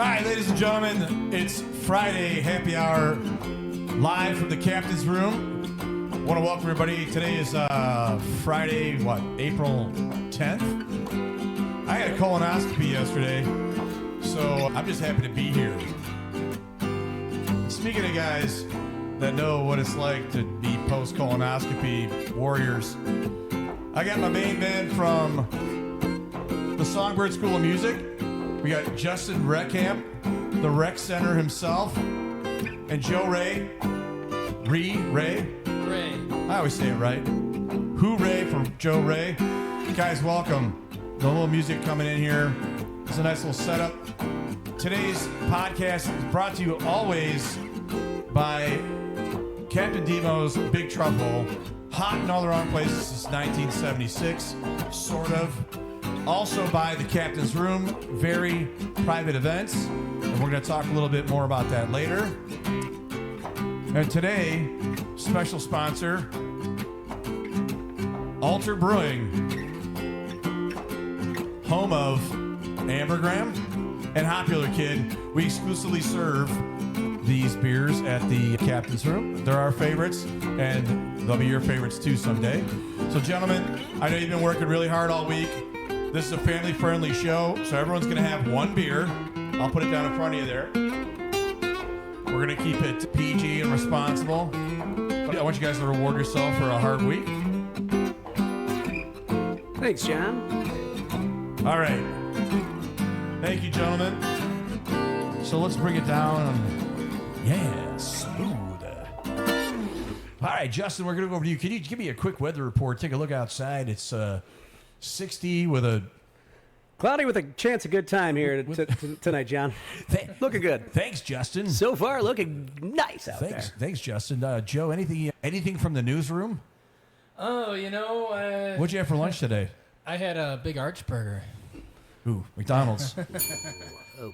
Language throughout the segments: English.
right, ladies and gentlemen, it's Friday happy hour live from the captain's room. I want to welcome everybody. Today is Friday, April 10th. I had a colonoscopy yesterday, so I'm just happy to be here. Speaking of guys that know what it's like to be post-colonoscopy warriors, I got my main man from the Songbird School of Music. We got Justin Reckamp, the Rec Center himself, and Joe Ray. Ray. I always say it right. Hooray for Joe Ray. Guys, welcome. The little music coming in here. It's a nice little setup. Today's podcast is brought to you always by Captain Demo's Big Truffle. Hot in all the wrong places since 1976, sort of. Also by the Captain's Room, very private events. And we're going to talk a little bit more about that later. And today, special sponsor, Alter Brewing, home of Ambergram and Popular Kid. We exclusively serve these beers at the Captain's Room. They're our favorites, and they'll be your favorites too someday. So, gentlemen, I know you've been working really hard all week. This is a family-friendly show, so everyone's going to have one beer. I'll put it down in front of you there. We're going to keep it PG and responsible. But I want you guys to reward yourself for a hard week. Thanks, John. All right. Thank you, gentlemen. So let's bring it down. Yeah, smooth. All right, Justin, we're going to go over to you. Can you give me a quick weather report? Take a look outside. It's 60 with a... Cloudy with a chance of good time here tonight, John. Looking good. Thanks, Justin. So far, looking nice out there. Thanks, Justin. Joe, anything from the newsroom? Oh, What'd you have for lunch today? I had a big arch burger. Ooh, McDonald's. Oh,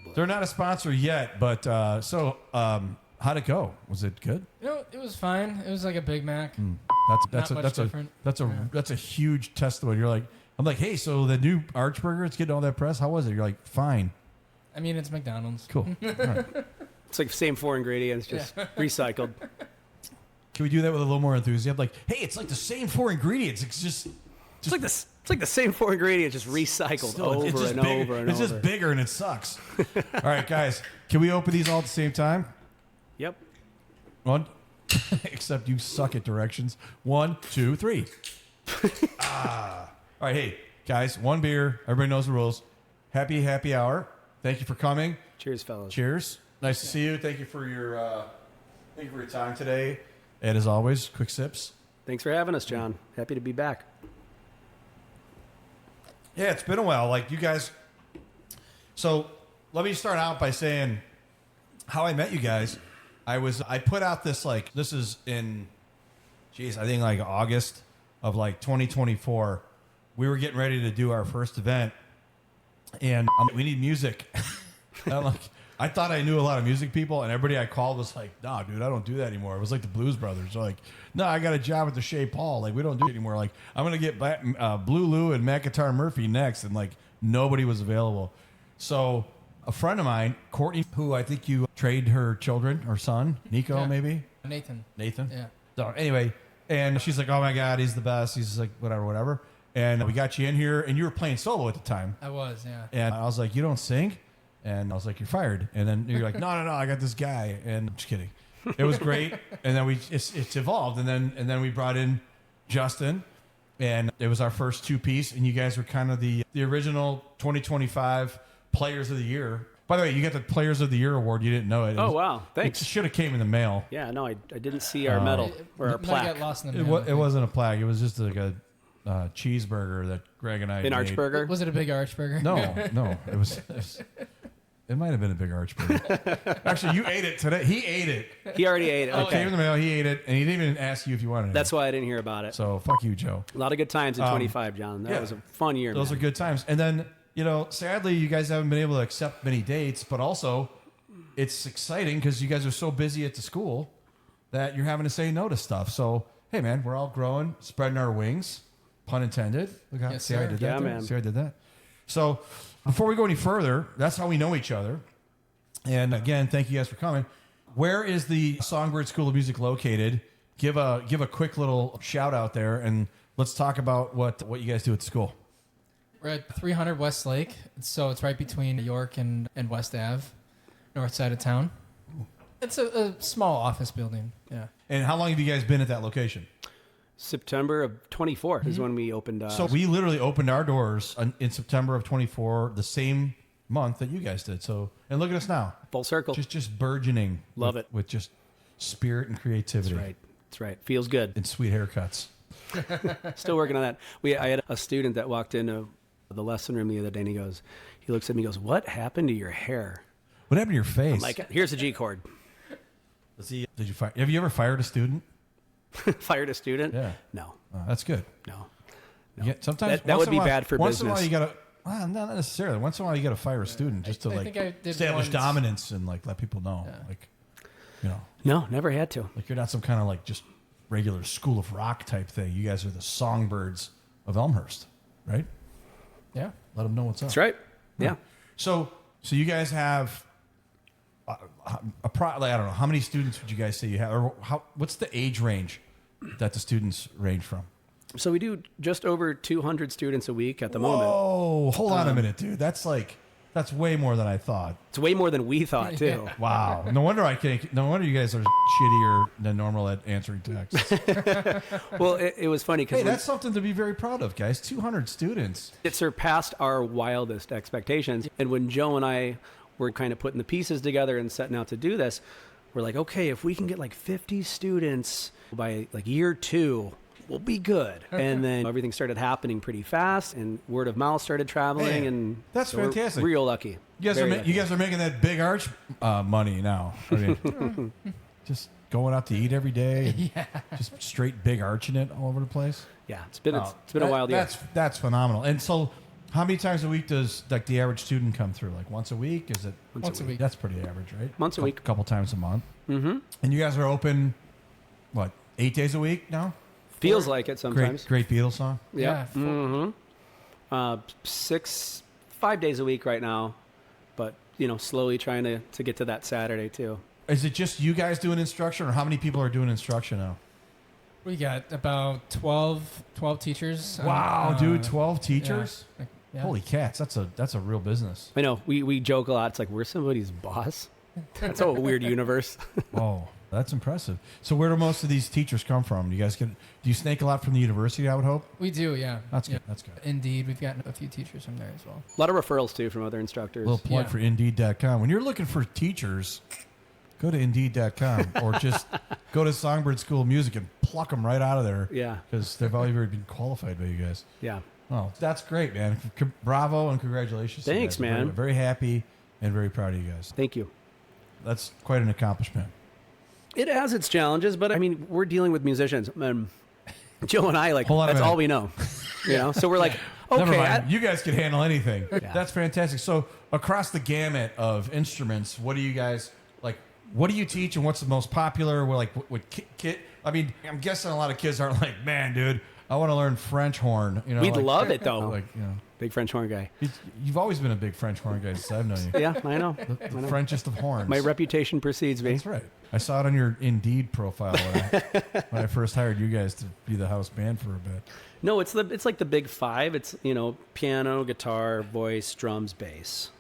boy. They're not a sponsor yet, but how'd it go? Was it good? It was fine. It was like a Big Mac. That's a huge testimony. You're like, I'm like, hey, so the new arch burger, it's getting all that press. How was it? You're like, fine. I mean, it's McDonald's. Cool. All right. It's like the same 4 ingredients, just recycled. Can we do that with a little more enthusiasm? Like, hey, it's like the same 4 ingredients. It's just It's like the same 4 ingredients, just recycled over and over. It's just bigger and it sucks. All right, guys, can we open these all at the same time? Yep. One. Except you suck at directions. 1, 2, 3. All right, hey, guys, one beer. Everybody knows the rules. Happy hour. Thank you for coming. Cheers, fellas. Cheers. Nice to see you. Thank you for your time today. And as always, quick sips. Thanks for having us, John. Happy to be back. Yeah, it's been a while. Like, you guys. So let me start out by saying how I met you guys. I put out this, this is in, I think August of 2024. We were getting ready to do our first event, and we need music. And I'm like, I thought I knew a lot of music people, and everybody I called was like, nah, dude, I don't do that anymore. It was like the Blues Brothers. They're like, no, I got a job at the Shea Paul. We don't do it anymore. I'm going to get Blue Lou and Matt Guitar Murphy next, and nobody was available. So a friend of mine, Courtney, who I think you trade her children or son, Nico, maybe? Nathan. Yeah. So anyway, and she's like, oh my God, he's the best. He's like, whatever. And we got you in here, and you were playing solo at the time. I was, yeah. And I was like, you don't sing? And I was like, you're fired. And then you're like, no, I got this guy. And I'm just kidding. It was great. And then it's evolved. And then we brought in Justin, and it was our first 2-piece. And you guys were kind of the original 2025 Players of the Year. By the way, you got the Players of the Year award. You didn't know it. Wow. Thanks. It should have came in the mail. Yeah, no, I didn't see our medal or our plaque. Got lost in the mail, It wasn't a plaque. It was just like a cheeseburger that Greg and I made. An archburger? Was it a big arch burger? No. It was it might have been a big archburger. Actually, you ate it today. He ate it. He already ate it. It came in the mail. He ate it, and he didn't even ask you if you wanted it. That's why I didn't hear about it. So fuck you, Joe. A lot of good times in 25, John. That was a fun year. Those are good times. And then, sadly, you guys haven't been able to accept many dates, but also it's exciting because you guys are so busy at the school that you're having to say no to stuff. So, hey, man, we're all growing, spreading our wings. Pun intended. Look how, see how I did that? Yeah, man. See how I did that? So before we go any further, that's how we know each other. And again, thank you guys for coming. Where is the Songbird School of Music located? Give a quick little shout out there, and let's talk about what you guys do at the school. We're at 300 Westlake, so it's right between York and West Ave, north side of town. It's a small office building, yeah. And how long have you guys been at that location? September of 24 is when we opened. So we literally opened our doors in September of 24, the same month that you guys did. So, and look at us now. Full circle. Just burgeoning. Love it. With just spirit and creativity. That's right. That's right. Feels good. And sweet haircuts. Still working on that. I had a student that walked into the lesson room the other day, and he looks at me and goes, "What happened to your hair?" What happened to your face? I'm like, "Here's a G chord." Have you ever fired a student? Fired a student? Yeah. No. That's good. No. Yeah, sometimes that would be bad for once business. in a while you gotta. Well, not necessarily. Once in a while you gotta fire a student just to I think I did establish once. dominance and let people know, No, never had to. like you're not some kind of just regular School of Rock type thing. You guys are the Songbirds of Elmhurst, right? Yeah. Let them know what's up. That's right. Yeah. So you guys have I don't know, how many students would you guys say you have, or what's the age range that the students range from? So we do just over 200 students a week at the moment. Oh, hold on a minute, dude. That's way more than I thought. It's way more than we thought, too. Yeah. Wow. No wonder you guys are shittier than normal at answering texts. Well, it was funny because Hey, that's something to be very proud of, guys. 200 students. it surpassed our wildest expectations. And when Joe and I were kind of putting the pieces together and setting out to do this, we're like, okay, if we can get 50 students by year 2, we'll be good. And then everything started happening pretty fast, and word of mouth started traveling. Man, and that's so we're fantastic. real lucky. You guys are making that big arch money now. I mean, just going out to eat every day, and just straight big arching it all over the place. Yeah, it's been a wild year. That's phenomenal. And so, how many times a week does the average student come through? Once a week? Is it Once a week. That's pretty average, right? Once a week. A couple times a month. Mm-hmm. And you guys are open, 8 days a week now? Feels like it sometimes. Great Beatles song. Yeah. Yeah. 5 days a week right now, but slowly trying to get to that Saturday too. Is it just you guys doing instruction, or how many people are doing instruction now? We got about 12 teachers. Wow, dude, 12 teachers? Yeah. Holy cats, that's a real business. I know we joke a lot. It's like we're somebody's boss. That's a weird universe. Oh, that's impressive. So where do most of these teachers come from? Do you snake a lot from the university, I would hope? We do, yeah. That's good. Yeah. That's good. Indeed, we've gotten a few teachers from there as well. A lot of referrals too from other instructors. Little plug Yeah. for Indeed.com. When you're looking for teachers, go to Indeed.com or just go to Songbird School of Music and pluck them right out of there. Yeah. Because they've already been qualified by you guys. Yeah. Oh, that's great, man. Bravo and congratulations. to you Thanks, guys. man. Very, very happy and very proud of you guys. Thank you. That's quite an accomplishment. It has its challenges, but I mean, we're dealing with musicians. Joe and I, Hold on a that's minute. all we know. So we're like, Never okay, mind. You guys can handle anything. Yeah. That's fantastic. So across the gamut of instruments, what do you guys like? What do you teach, and what's the most popular? What kid? I mean, I'm guessing a lot of kids aren't like, man, dude, I want to learn French horn. we'd love it though. Big French horn guy. You've always been a big French horn guy since I've known you. Yeah, I know. The Frenchest of horns. My reputation precedes me. That's right. I saw it on your Indeed profile when I first hired you guys to be the house band for a bit. No, it's like the big 5. It's piano, guitar, voice, drums, bass.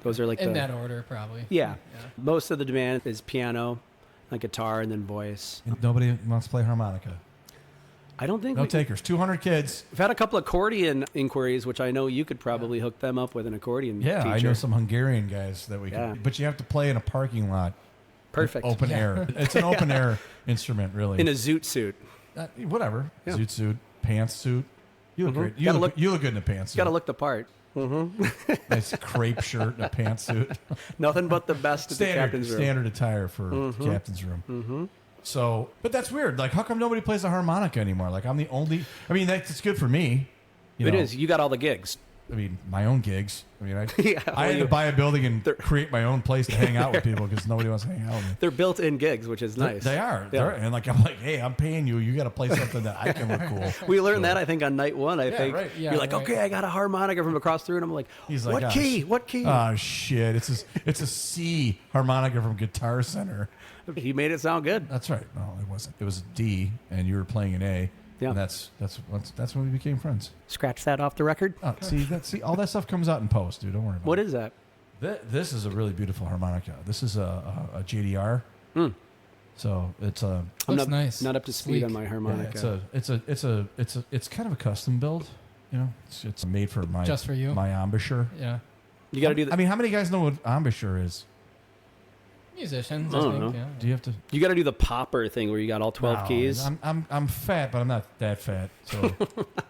Those are In that order, probably. Yeah. Most of the demand is piano, guitar, and then voice. And nobody wants to play harmonica. I don't think No takers. 200 kids. We've had a couple accordion inquiries, which I know you could probably hook them up with an accordion Yeah, teacher. I know some Hungarian guys that we Yeah. can. But you have to play in a parking lot. Perfect. Open air. It's an open air instrument, really. In a zoot suit. Whatever. Yeah. Zoot suit, pantsuit. You look great. Gotta You look good in a pantsuit. Got to look the part. Nice crepe shirt and a pantsuit. Nothing but the best at the captain's room. Standard attire for the captain's room. Mm-hmm. So, but that's weird. How come nobody plays the harmonica anymore? I'm the only. I mean, that's good for me. It is. You got all the gigs. I mean, my own gigs. I mean, Yeah, I had to buy a building and create my own place to hang out with people because nobody wants to hang out with me. They're built-in gigs, which is nice. They are. Yeah. And like, I'm like, hey, I'm paying you. You got to play something that I can look cool. We learned that, I think, on night one. I think right. Yeah, you're like, right. okay, I got a harmonica from across the room. I'm like, He's like, what "Oh, key? What key? Oh shit! It's a C harmonica from Guitar Center. He made it sound good. That's right. No, it wasn't. It was a D, and you were playing an A. Yeah. And that's when we became friends. Scratch that off the record. Oh, see, all that stuff comes out in post, dude. Don't worry about What it. is that? This is a really beautiful harmonica. This is a JDR. So it's a Looks nice. Not up to speed Sleek. on my harmonica. it's kind of a custom build. You know, it's made for my Just for you? my embouchure. Yeah. You got to do the, I mean, how many guys know what embouchure is? Musicians, I I don't think. know. Yeah. Do you have to? you got to do the popper thing where you got all 12 No, keys. I'm fat, but I'm not that fat. So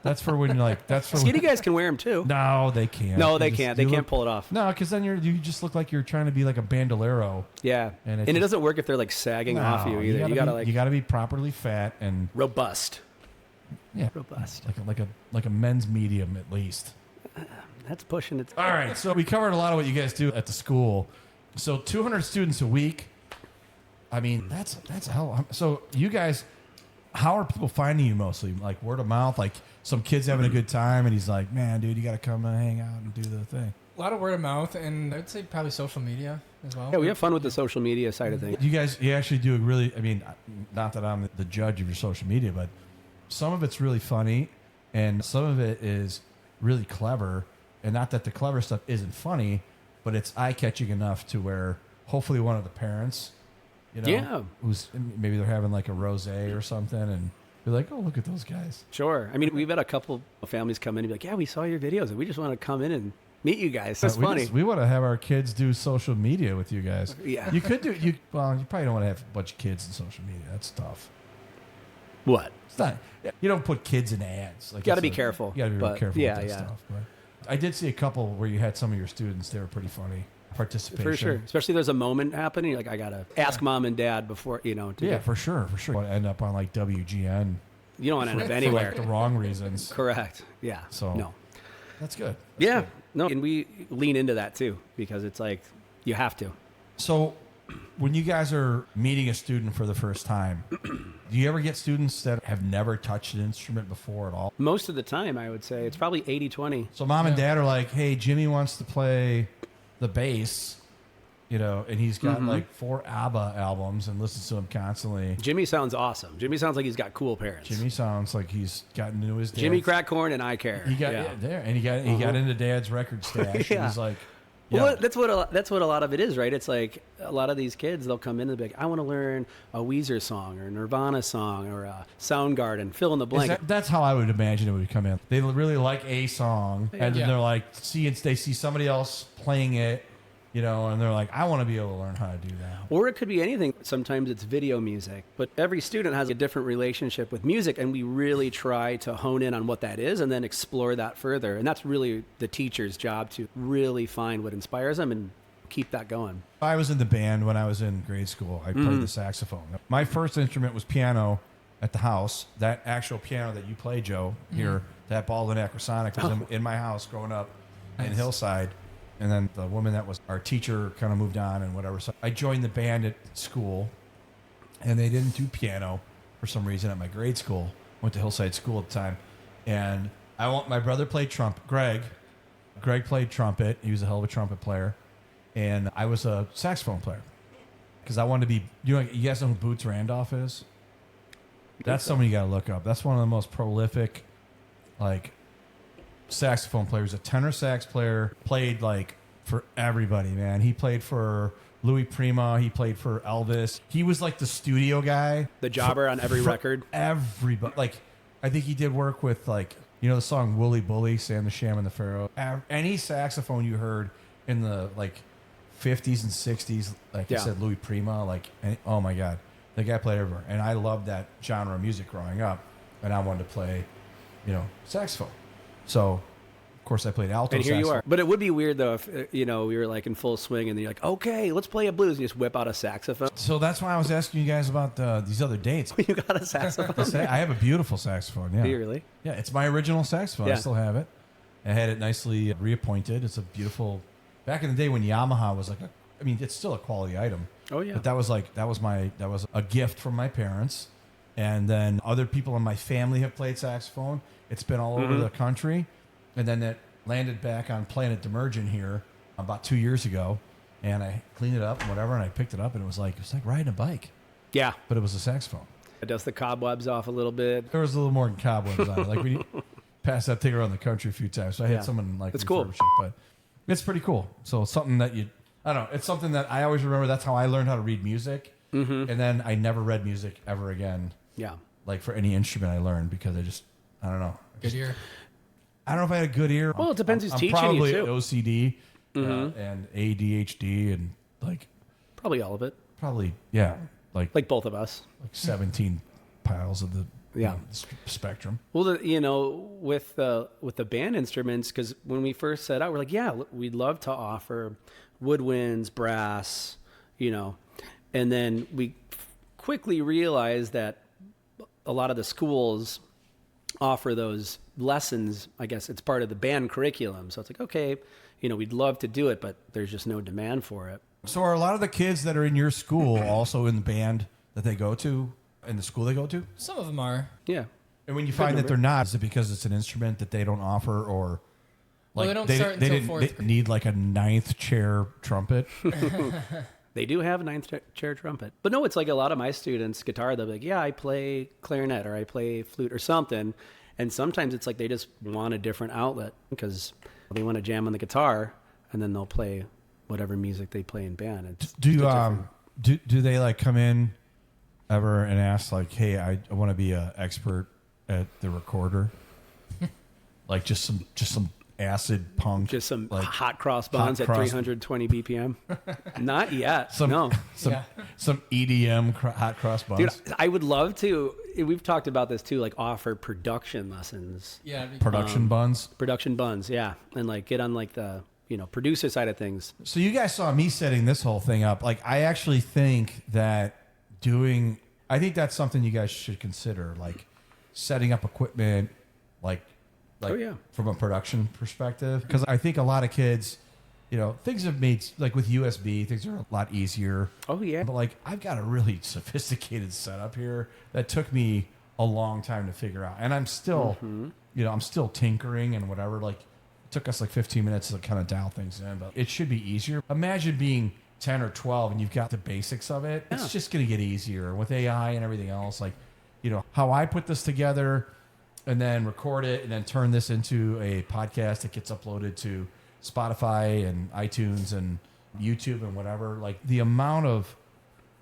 that's for when you're like that's for Skinny when, guys can wear them too. No, they can't. No, You they just- can't. They you can't look- pull it off. No, because then you just look like you're trying to be like a bandolero. Yeah, And and it it just- doesn't work if they're like sagging off you either. You gotta you gotta be properly fat and robust. yeah, Robust. like a men's medium at least. That's pushing it. All right, so we covered a lot of what you guys do at the school. So 200 students a week. I mean, that's a hell. So you guys, how are people finding you mostly? Like word of mouth? Like some kid's having a good time and he's like, man, dude, you got to come and hang out and do the thing. A lot of word of mouth, and I'd say probably social media as well. Yeah, we have fun with the social media side of things. You actually do a really, I mean, not that I'm the judge of your social media, but some of it's really funny and some of it is really clever. And not that the clever stuff isn't funny, but it's eye-catching enough to where hopefully one of the parents, you know, Yeah. who's maybe they're having like a rosé or something and be like, oh, look at those guys. Sure. I mean, we've had a couple of families come in and be like, yeah, we saw your videos and we just want to come in and meet you guys. That's funny. We want to have our kids do social media with you guys. Yeah. You could do, you probably don't want to have a bunch of kids in social media. That's tough. What? It's not. You don't put kids in ads. Like Gotta it's be careful, You got to be real but careful yeah, with that yeah. stuff. But I did see a couple where you had some of your students. They were pretty funny. Participation. For sure. Especially if there's a moment happening. You're like, I got to ask mom and dad before, to Yeah, get- for sure. Want to end up on like WGN you don't want to end up for anywhere. like the wrong reasons. Correct. Yeah. So no. That's good. Yeah. No. And we lean into that too because it's like, you have to. So when you guys are meeting a student for the first time, do you ever get students that have never touched an instrument before at all? Most of the time, I would say it's probably 80-20. So mom and dad are like, hey, Jimmy wants to play the bass, and he's got like 4 ABBA albums and listens to them constantly. Jimmy sounds awesome. Jimmy sounds like he's got cool parents. Jimmy sounds like he's gotten into his dad's. Jimmy crack corn and I care. He got there, and he got into dad's record stash. Yeah. And he's like, Well, that's what a lot of it is, right? It's like a lot of these kids, they'll come in and be like, I want to learn a Weezer song or a Nirvana song or a Soundgarden, fill in the blank. That's how I would imagine it would come in. They really like a song, and then Yeah. they're like, they see somebody else playing it, and they're like, I want to be able to learn how to do that. Or it could be anything. Sometimes it's video music, but every student has a different relationship with music, and we really try to hone in on what that is and then explore that further. And that's really the teacher's job, to really find what inspires them and keep that going. I was in the band when I was in grade school. I played the saxophone. My first instrument was piano at the house. That actual piano that you play, Joe, here, that Baldwin Acrosonic was in my house growing up in Nice. Hillside. And then the woman that was our teacher kind of moved on and whatever. So I joined the band at school, and they didn't do piano for some reason at my grade school. Went to Hillside School at the time. And my brother played trumpet. Greg played trumpet. He was a hell of a trumpet player. And I was a saxophone player. Because I wanted to be, you guys know who Boots Randolph is? That's someone you got to look up. That's one of the most prolific, saxophone players. A tenor sax player, played for everybody, man. He played for Louis Prima. He played for Elvis. He was like the studio guy. The jobber on every record. Everybody. I think he did work with the song Wooly Bully, Sam the Sham and the Pharaoh. Any saxophone you heard in the 50s and 60s, I said, Louis Prima, oh my God. The guy played everywhere. And I loved that genre of music growing up. And I wanted to play, saxophone. So, of course, I played alto And here saxophone. you are. But it would be weird, though, if, we were in full swing and you're like, okay, let's play a blues. And you just whip out a saxophone. So that's why I was asking you guys about these other dates. You got a saxophone. I have a beautiful saxophone, yeah. Do you really? Yeah, it's my original saxophone. I Yeah. still have it. I had it nicely reappointed. It's a beautiful. Back in the day when Yamaha was like it's still a quality item. Oh yeah. But that was a gift from my parents, and then other people in my family have played saxophone. It's been all over the country, and then it landed back on Planet Demergent here about 2 years ago, and I cleaned it up and whatever, and I picked it up, and it was like riding a bike. Yeah. But it was a saxophone. It dust the cobwebs off a little bit. There was a little more than cobwebs on it. Like we passed that thing around the country a few times, so I had someone like it's cool. It, but it's pretty cool. So it's something that I don't know. It's something that I always remember. That's how I learned how to read music, and then I never read music ever again. Yeah. Like for any instrument I learned because I don't know. Good ear. I don't know if I had a good ear. Well, it depends who's I'm teaching probably you too. OCD and ADHD and like Probably all of it. probably Like both of us. like 17 piles of the Yeah. spectrum. Well, with the band instruments, because when we first set out, we're like, yeah, we'd love to offer woodwinds, brass, and then we quickly realized that a lot of the schools offer those lessons. I guess it's part of the band curriculum. So it's like, okay, we'd love to do it, but there's just no demand for it. So are a lot of the kids that are in your school also in the band that they go to, in the school they go to? Some of them are. Yeah. And when you find that they're not, is it because it's an instrument that they don't offer, or Well, they don't start until fourth they grade. need like a ninth chair trumpet? They do have a ninth chair trumpet. But no, it's like a lot of my students' guitar, they'll be like, yeah, I play clarinet or I play flute or something. And sometimes it's like they just want a different outlet because they want to jam on the guitar, and then they'll play whatever music they play in band. It's Do they like come in ever and ask like, hey, I want to be an expert at the recorder? Like just some acid punk, just some like hot cross buns at 320 BPM. Not yet. some EDM hot cross buns. Dude, I would love to. We've talked about this too, like offer production lessons. Yeah. Production buns. Production buns, yeah. And like get on like the, producer side of things. So you guys saw me setting this whole thing up. Like I actually think that I think that's something you guys should consider, like setting up equipment, like Oh, yeah. from a production perspective. Because I think a lot of kids, things have made, like with USB, things are a lot easier. Oh, yeah. But like I've got a really sophisticated setup here that took me a long time to figure out. And I'm still, I'm still tinkering and whatever. Like it took us like 15 minutes to kind of dial things in, but it should be easier. Imagine being 10 or 12 and you've got the basics of it. It's just going to get easier with AI and everything else. Like, how I put this together and then record it and then turn this into a podcast that gets uploaded to Spotify and iTunes and YouTube and whatever. Like the amount of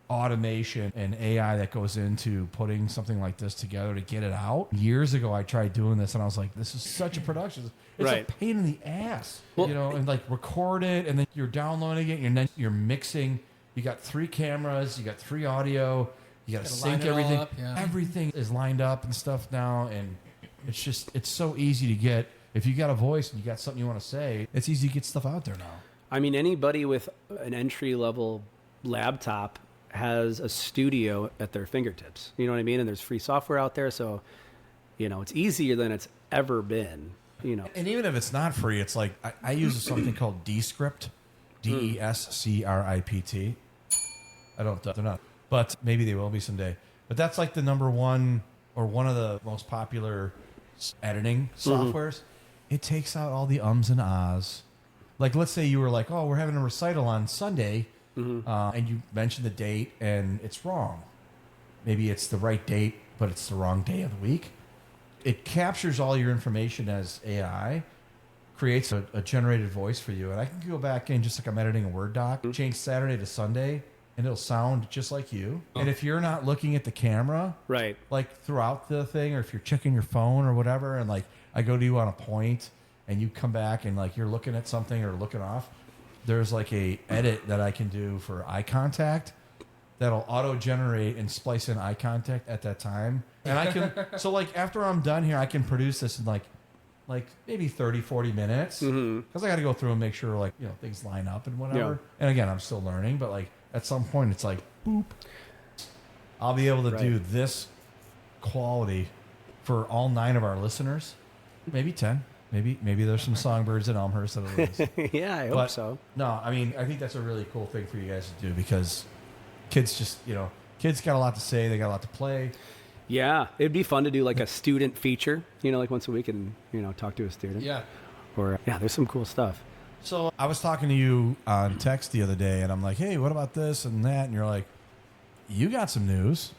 automation and AI that goes into putting something like this together to get it out. Years ago, I tried doing this and I was like, this is such a production. It's Right. a pain in the ass, Well- and like record it and then you're downloading it and then you're mixing. You got 3 cameras, you got 3 audio, you got to Gotta line sync it all everything. up, yeah. Everything is lined up and stuff now. And it's so easy to get. If you got a voice and you got something you want to say, it's easy to get stuff out there now. I mean, anybody with an entry-level laptop has a studio at their fingertips. You know what I mean? And there's free software out there, so it's easier than it's ever been. And even if it's not free, it's like I use something called Descript, DESCRIPT. They're not, but maybe they will be someday. But that's like the number one or one of the most popular editing softwares. It takes out all the ums and ahs. Like, let's say you were like, oh, we're having a recital on Sunday, and you mentioned the date, and it's wrong. Maybe it's the right date, but it's the wrong day of the week. It captures all your information as AI, creates a generated voice for you, and I can go back in just like I'm editing a Word doc, change Saturday to Sunday, and it'll sound just like you. And if you're not looking at the camera, Right. like throughout the thing, or if you're checking your phone or whatever, and like I go to you on a point and you come back and like you're looking at something or looking off, there's like a edit that I can do for eye contact that'll auto generate and splice in eye contact at that time. And I can, so like after I'm done here, I can produce this in like maybe 30, 40 minutes. Cause I got to go through and make sure like, things line up and whatever. Yeah. And again, I'm still learning, but like at some point it's like, boop, I'll be able to do this quality for all 9 of our listeners, maybe 10. Maybe there's some songbirds in Elmhurst that it is. Yeah, I hope so. No, I mean, I think that's a really cool thing for you guys to do because kids just, kids got a lot to say. They got a lot to play. Yeah, it'd be fun to do like a student feature, like once a week and, talk to a student. Yeah. Or, there's some cool stuff. So I was talking to you on text the other day, and I'm like, hey, what about this and that? And you're like, you got some news.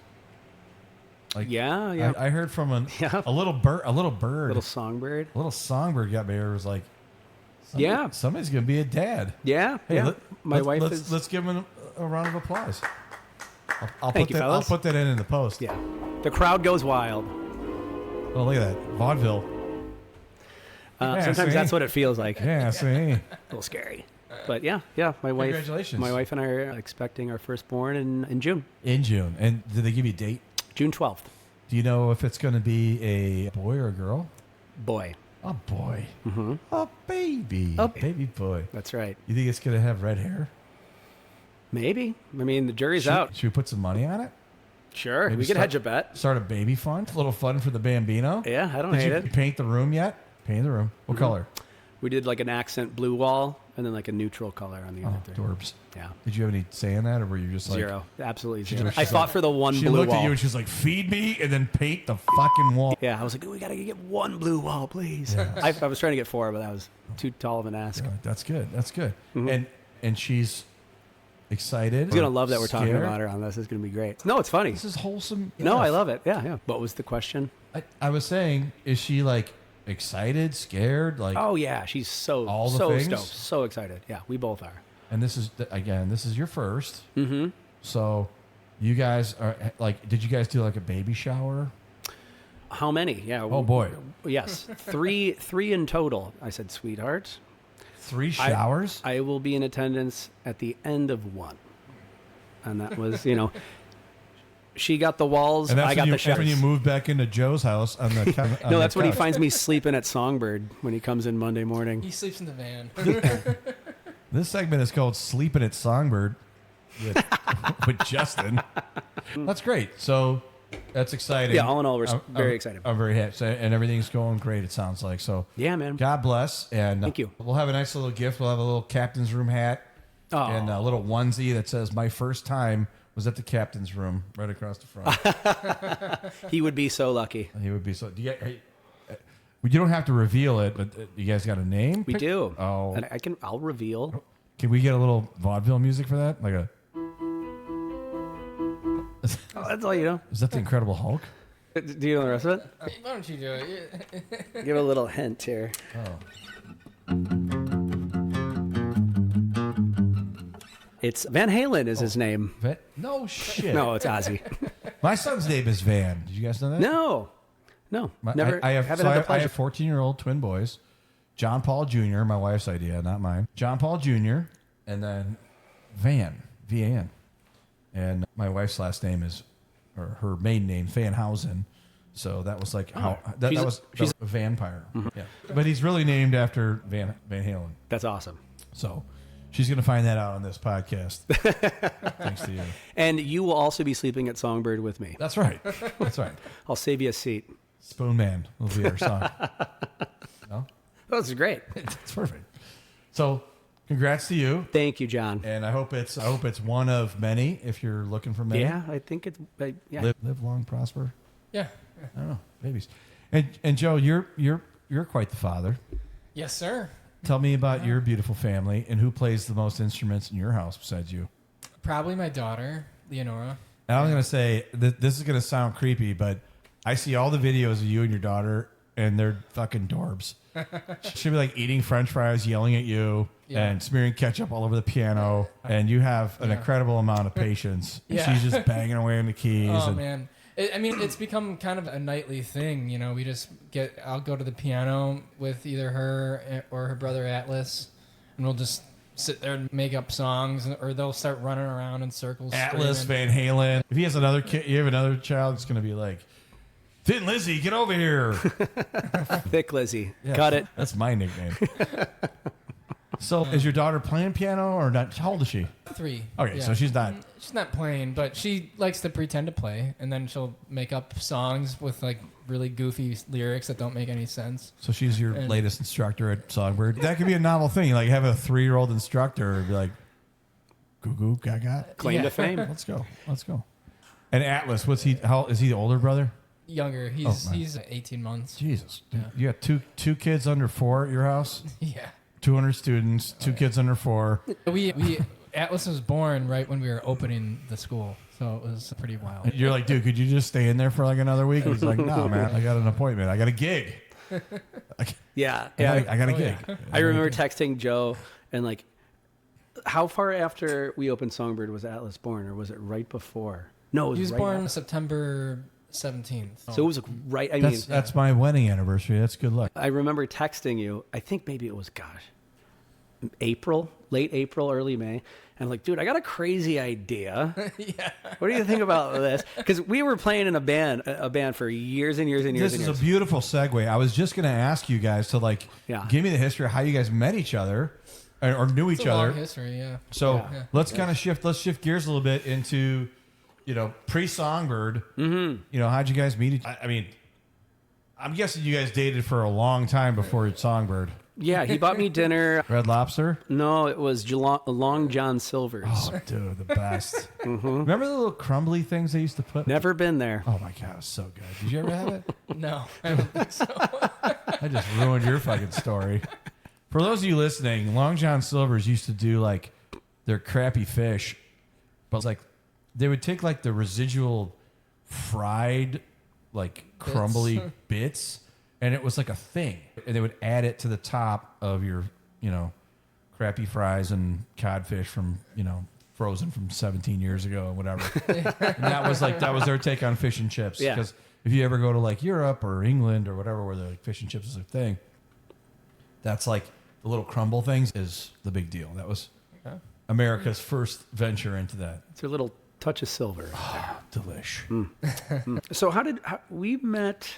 Like, Yeah. I heard from a little bird. Little songbird. A little songbird got married. Was like, somebody's going to be a dad. Yeah. Hey, My wife is. Let's give him a round of applause. I'll Thank put you, that. fellas. I'll put that in the post. Yeah. The crowd goes wild. Oh, look at that. Vaudeville. Sometimes that's what it feels like. Yeah, see. A little scary. But yeah. My wife. Congratulations. My wife and I are expecting our firstborn in June. In June. And did they give you a date? June 12th. Do you know if it's going to be a boy or a girl? Boy. A boy. Mm-hmm. A baby. A baby boy. That's right. You think it's going to have red hair? Maybe. I mean, the jury's out. Should we put some money on it? Sure. Maybe We could hedge a bet. Start a baby fund. A little fun for the Bambino. Yeah, I don't Did hate you it. paint the room yet? Paint the room. What color? We did like an accent blue wall and then like a neutral color on the other three. Dorbs. Yeah. Did you have any say in that, or were you just like... Zero. Absolutely She zero. just- I fought for the one She blue looked wall. at you and she was like, feed me and then paint the fucking wall. Yeah, I was like, we got to get one blue wall, please. Yeah. I was trying to get four, but that was too tall of an ask. Yeah, that's good. That's good. Mhm. And she's excited. She's going to love that we're talking scared. about her on this. It's going to be great. No, it's funny. This is wholesome. No, enough. I love it. Yeah. What was the question? I was saying, is she like excited, scared? Like, Oh, yeah. She's All the so things? stoked. So excited. Yeah, we both are. and this is, again, this is your first. Mm-hmm. So you guys are like, did you guys do like a baby shower? How many? Yeah. Oh, boy. Yes. Three in total. I said, sweetheart. 3 showers? I will be in attendance at the end of one. And that was, she got the walls, and that's I got the that's when you showers. moved back into Joe's house on the No, that's when he finds me sleeping at Songbird when he comes in Monday morning. He sleeps in the van. This segment is called Sleeping at Songbird with Justin. That's great. So that's exciting. Yeah, all in all, we're very excited. I'm very happy. So, and everything's going great, it sounds like. So Yeah, man. God bless. And Thank you. We'll have a nice little gift. We'll have a little captain's room hat Oh. and a little onesie that says, my first time was at the captain's room right across the front. He would be so lucky. He would be so. You don't have to reveal it, but you guys got a name? We do. Oh. And I'll reveal. Can we get a little vaudeville music for that? Like Oh, that's all you know. is that the Incredible Hulk? Do you know the rest of it? Why don't you do it? Give a little hint here. Oh. It's Van Halen is his name. No shit. No, it's Ozzy. My son's name is Van. Did you guys know that? No. Never. I have, haven't so had the I pleasure. have 14-year-old twin boys. John Paul Jr., my wife's idea, not mine. John Paul Jr., and then Van, V-A-N. And my wife's last name is, or her maiden name, Van Housen. So that was like how that was a vampire. Yeah. But he's really named after Van Halen. That's awesome. So she's going to find that out on this podcast. Thanks to you. And you will also be sleeping at Songbird with me. That's right. That's right. I'll save you a seat. Spoon Man will be our song. No? Oh, this is great. It's perfect. So, congrats to you, Thank you, John. and I hope it's one of many. If you're looking for many, Yeah, I think it's yeah. live long, prosper. Yeah. I don't know, babies. And Joe, you're quite the father. Yes, sir. Tell me about your beautiful family and who plays the most instruments in your house besides you. Probably my daughter, Leonarda. And I'm gonna say this is gonna sound creepy, but I see all the videos of you and your daughter, and they're fucking dorbs. She'll be like eating French fries, yelling at you, Yeah. and smearing ketchup all over the piano. And you have an incredible amount of patience. Yeah. She's just banging away on the keys. Oh and man, it's become kind of a nightly thing. We just I'll go to the piano with either her or her brother Atlas, and we'll just sit there and make up songs, or they'll start running around in circles. Atlas, screaming. Van Halen. If he has another kid, you have another child, it's going to be like, Thin Lizzy, get over here. Thick Lizzie. Yeah, Cut it. That's my nickname. So, is your daughter playing piano or not? How old is she? 3. Okay, Yeah. so she's not. She's not playing, but she likes to pretend to play, and then she'll make up songs with like really goofy lyrics that don't make any sense. So she's your latest instructor at Songbird. That could be a novel thing. Like have a 3-year-old instructor and be like, goo goo gaga. Claim to fame. Let's go. And Atlas, what's he? How is he? The older brother? Younger. He's 18 months. Jesus. Yeah. You got two kids under 4 at your house? Yeah. 200 students, 2 kids under 4. We Atlas was born right when we were opening the school, so it was pretty wild. You're like, dude, could you just stay in there for like another week? He's like, no, man, I got an appointment. I got a gig. Yeah. I got a gig. Yeah. I remember texting Joe and like, how far after we opened Songbird was Atlas born, or was it right before? No, it was He was right born after. September 17th. So it was like right. I mean, That's my wedding anniversary. That's good luck. I remember texting you. I think maybe it was April, late April, early May. And I'm like, dude, I got a crazy idea. Yeah. What do you think about this? Because we were playing in a band for years and years and years. This and is years. a beautiful segue. I was just going to ask you guys to like give me the history of how you guys met each other or knew It's each a other. long history, yeah. So Yeah. let's kind of shift. Let's shift gears a little bit into, pre-Songbird. Mm-hmm. How'd you guys meet? I mean, I'm guessing you guys dated for a long time before Songbird. Yeah, he bought me dinner. Red Lobster. No, it was Long John Silver's. Oh, dude, the best. Remember the little crumbly things they used to put? Never been there. Oh my god, it was so good. Did you ever have it? No, I don't think so. I just ruined your fucking story. For those of you listening, Long John Silver's used to do like their crappy fish, but it's like they would take like the residual fried, like crumbly bits, and it was like a thing, and they would add it to the top of your, crappy fries and codfish from, frozen from 17 years ago or whatever. And that was their take on fish and chips. Yeah. Because if you ever go to like Europe or England or whatever, where the fish and chips is a thing, that's like the little crumble things is the big deal. That was America's first venture into that. It's a little touch of silver. Delish. So how we met?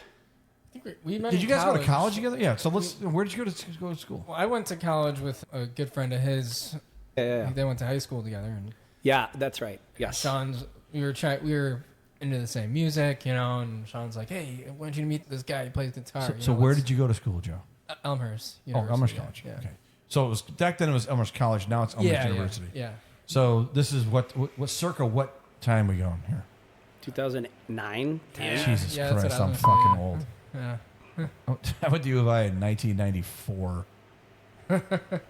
I think we met. Did you in guys go to college together? Yeah. So where did you go to school? Well, I went to college with a good friend of his. Yeah. They went to high school together, and Yeah, that's right. Yes. Sean's. We were into the same music, and Sean's like, "Hey, I want you to meet this guy who plays guitar." So where did you go to school, Joe? Elmhurst. Oh, Elmhurst College. Yeah. Okay. So it was back then. It was Elmhurst College. Now it's Elmhurst University. Yeah. So this is what circa what time we going here? 2009, 10. Jesus Yeah, that's Christ, what I I'm was fucking gonna say, old. Yeah. I went to U of I in 1994.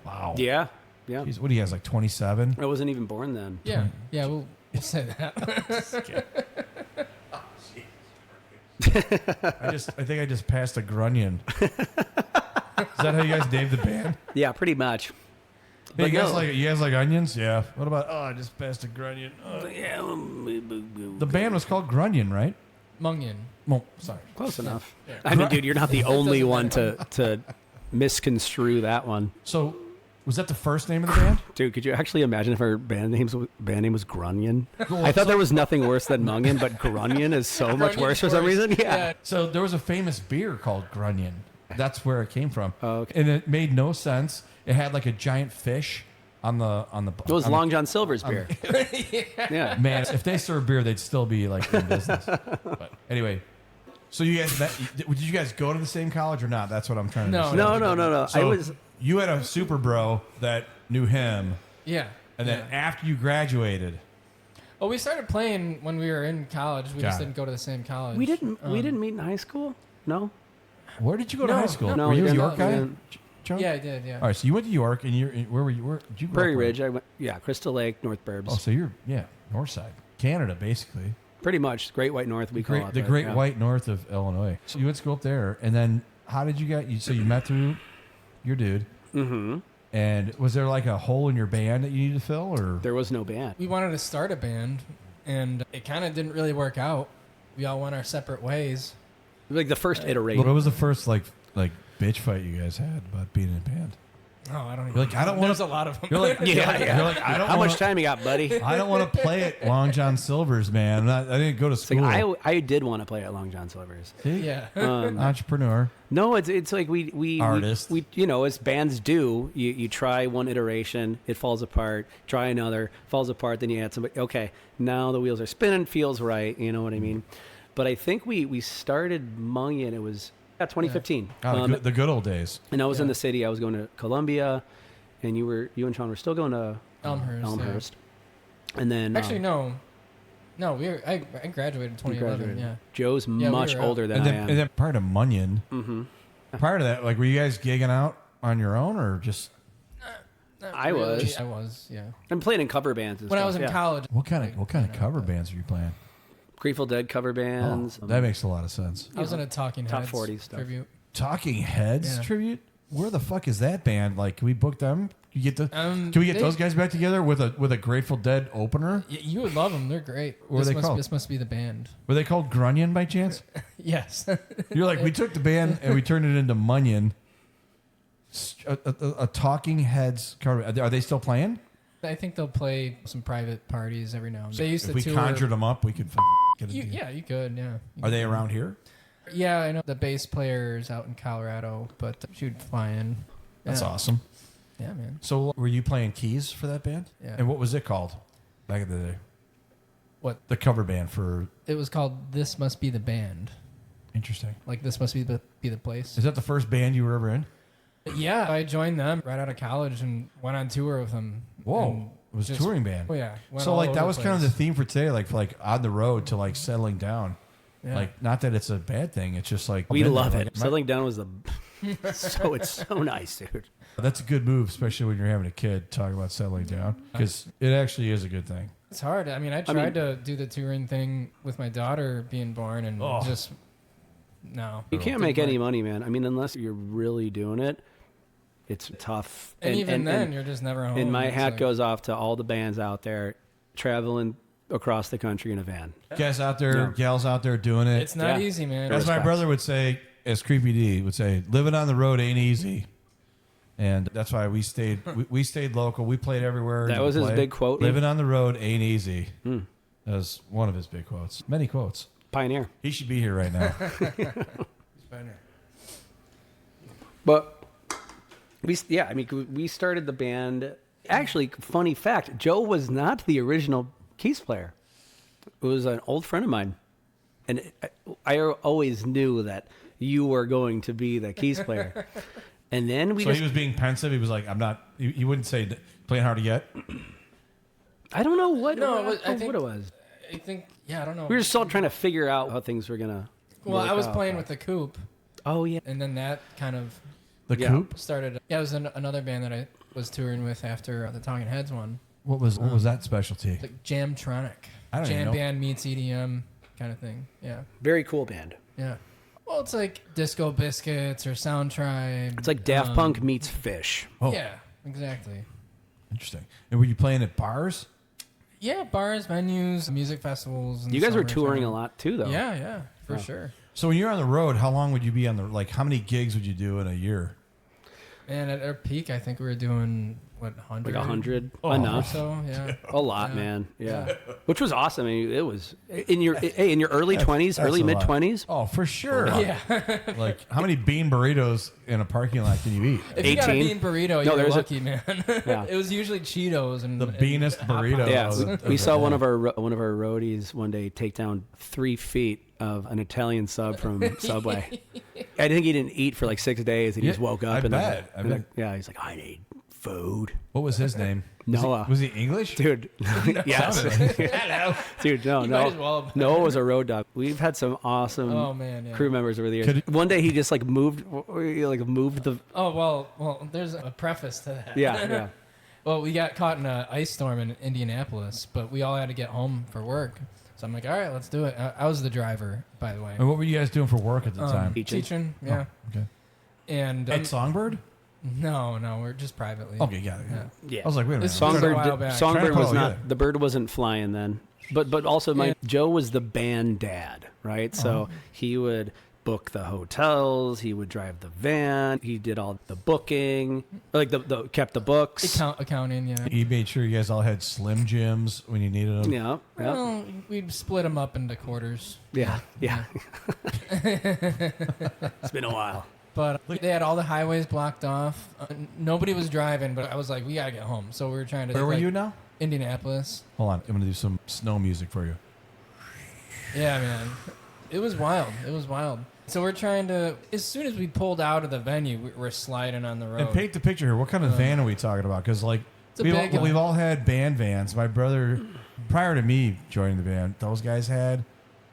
Wow. Yeah. Yeah. Jeez, what do you guys like 27? I wasn't even born then. Yeah. Yeah. We'll say that. I think I just passed a grunion. Is that how you guys named the band? Yeah, pretty much. Hey, But you guys no. like Onions? Yeah. What about I just passed a grunion. Yeah, The band was called Grunion, right? Mungian. Well, sorry. close enough. I mean, dude, you're not the only one to misconstrue that one. So, was that the first name of the band? Dude, could you actually imagine if our band name was Grunion? I thought there was nothing worse than Mungian, but Grunion is so much worse for some reason. Yeah. So there was a famous beer called Grunion. That's where it came from. Oh, okay. And it made no sense. It had like a giant fish on the. It was Long John Silver's beer. Yeah. Man, if they served beer, they'd still be like in business. But anyway, so you guys did you guys go to the same college or not? That's what I'm trying to No. understand. No. So you had a super bro that knew him, Yeah. and then after you graduated, Well, we started playing when we were in college. We Got just it. didn't go to the same college. We didn't meet in high school? No? where did you go to No, high school? no, Were you a we York didn't. guy? We Joe? Yeah, I did. Yeah. All right, so you went to York, and where were you? Where did you grow Prairie up? Ridge. I went. Yeah, Crystal Lake, North Burbs. Oh, so you're north side, Canada, basically. Pretty much. Great White North, we call it. The but, Great yeah. White North of Illinois. So you went to school up there, and then how did you get? So you met through your dude. Mm-hmm. And was there like a hole in your band that you needed to fill, or There was no band. We wanted to start a band, and it kind of didn't really work out. We all went our separate ways. Like the first what iteration. was the first like bitch fight you guys had about being in a band? Oh, I don't even. You're like, I don't want There's to. a lot of them. You're like, Yeah. You're like, I don't. How wanna, much time you got, buddy? I don't want to play at Long John Silver's, man. I didn't go to It's school. like, I did want to play at Long John Silver's. See? Yeah. Entrepreneur. No, it's like we Artist. We as bands do, you try one iteration, it falls apart. Try another, falls apart. Then you add somebody. Okay, now the wheels are spinning, feels right. You know what I mean? But I think we started Mungan. It was 2015. The good old days. And I was in the city. I was going to Columbia, and you and Sean were still going to Elmhurst. And then Actually, no, I graduated in 2011. Yeah, Joe's much older than I am. And then prior to Munyan, prior to that, like, were you guys gigging out on your own or just? I was. Yeah. I'm playing in cover bands and When stuff. I was in college. What kind of cover bands are you playing? Grateful Dead cover bands. That makes a lot of sense. I was in a Talking Top Heads 40 stuff. tribute. Talking Heads tribute? Where the fuck is that band? Like, can we book them? Can we get those guys back together with a Grateful Dead opener? You would love them. They're great. What are they called? This must be the band. Were they called Grunion by chance? Yes. You're like, we took the band and we turned it into Munyan. A Talking Heads cover. Are they still playing? I think they'll play some private parties every now and then. They used If to we tour. conjured them up, we could get a deal. Yeah, you could. Yeah. Are they around here? Yeah, I know the bass player's out in Colorado, but she'd fly in. That's Yeah. awesome. Yeah, man. So were you playing keys for that band? Yeah. And what was it called back in the day? What? The cover band for... It was called This Must Be the Band. Interesting. Like, this must be the place. Is that the first band you were ever in? Yeah, I joined them right out of college and went on tour with them. Whoa. And It was a just- touring band. Oh, yeah. Went So, all like, over that was kind of the place. theme for today, like on the road to, like, settling down. Yeah. Like, not that it's a bad thing. It's just like... We I've been love there, it. like, Settling down was it's so nice, dude. That's a good move, especially when you're having a kid, talking about settling down. Because it actually is a good thing. It's hard. I mean, I tried to do the touring thing with my daughter being born and just... No. You can't make any money, man. I mean, unless you're really doing it, it's tough. And even then, you're just never home. And my It's hat like- goes off to all the bands out there traveling across the country in a van. Guys out there, gals out there doing it. It's not Yeah. easy, man. As my Respect. brother would say, as Creepy D would say, living on the road ain't easy. And that's why we stayed local. We played everywhere. That you was could his play. big quote. Living on the road ain't easy. That was one of his big quotes. Many quotes. Pioneer. He should be here right now. But we started the band. Actually, funny fact, Joe was not the original keys player. It was an old friend of mine. And I always knew that you were going to be the keys player. And then He was being pensive. He was like, I'm not, he wouldn't say playing hard to get. I don't know what, I what it was. I think, I don't know. We were still trying to figure out how things were going to Well, I was playing with the Coop, Oh, yeah. and then that kind of The Coop? started. Yeah, it was another band that I was touring with after the Talking Heads one. What was that specialty? Like Jamtronic. I don't even Jam know. band meets EDM kind of thing. Yeah. Very cool band. Yeah. Well, it's like Disco Biscuits or Sound Tribe. It's like Daft Punk meets Fish. Oh, Yeah, exactly. interesting. And were you playing at bars? Yeah, bars, venues, music festivals. You guys were touring a lot too, though. Yeah, for sure. So when you're on the road, how long would you be on the, like, how many gigs would you do in a year? And at our peak, I think we were doing, 100? Like 100. Or Enough. so, yeah. A lot, Yeah. man. Yeah. Which was awesome. I mean, it was in your early 20s, That's early a mid lot. 20s. Oh, for sure. Yeah. Like, how many bean burritos in a parking lot can you eat? If you got a 18? bean burrito, No, you're there's a- lucky, man. Yeah. It was usually Cheetos and The beanest burrito. Yeah, we saw one of our roadies one day take down 3 feet of an Italian sub from Subway. I think he didn't eat for like 6 days, and he Yeah, just woke up. I and bet. yeah, he's like, I need food, What was his name? Noah. Was he English? dude. Yes, Hello. dude. No, You might as no. well have- Noah was a road dog. We've had some awesome Oh, man, yeah. crew members over the years. Could- One day he just like moved the. Oh, well, there's a preface to that. Yeah. Well, we got caught in an ice storm in Indianapolis, but we all had to get home for work. So I'm like, all right, let's do it. I was the driver, by the way. And what were you guys doing for work at the time? Teaching, yeah. Okay. And At Songbird? no, we're just privately. Okay, got it. Yeah. Yeah. I was like, wait a minute. This was a Songbird, while back. Songbird was Oh, not yeah. the bird wasn't flying then, but also Joe was the band dad, right? So he would book the hotels, he would drive the van, he did all the booking, like the kept the books. Accounting, yeah. He made sure you guys all had Slim Jims when you needed them. Yeah, Well, we'd split them up into quarters. yeah. It's been a while. But they had all the highways blocked off. Nobody was driving, but I was like, we gotta get home. So we were trying to. Where were you now? Indianapolis. Hold on. I'm going to do some snow music for you. Yeah, man. It was wild. It was wild. So we're trying to, as soon as we pulled out of the venue, we're sliding on the road. And paint the picture here. What kind of van are we talking about? Because like we've all had band vans. My brother, prior to me joining the band, those guys had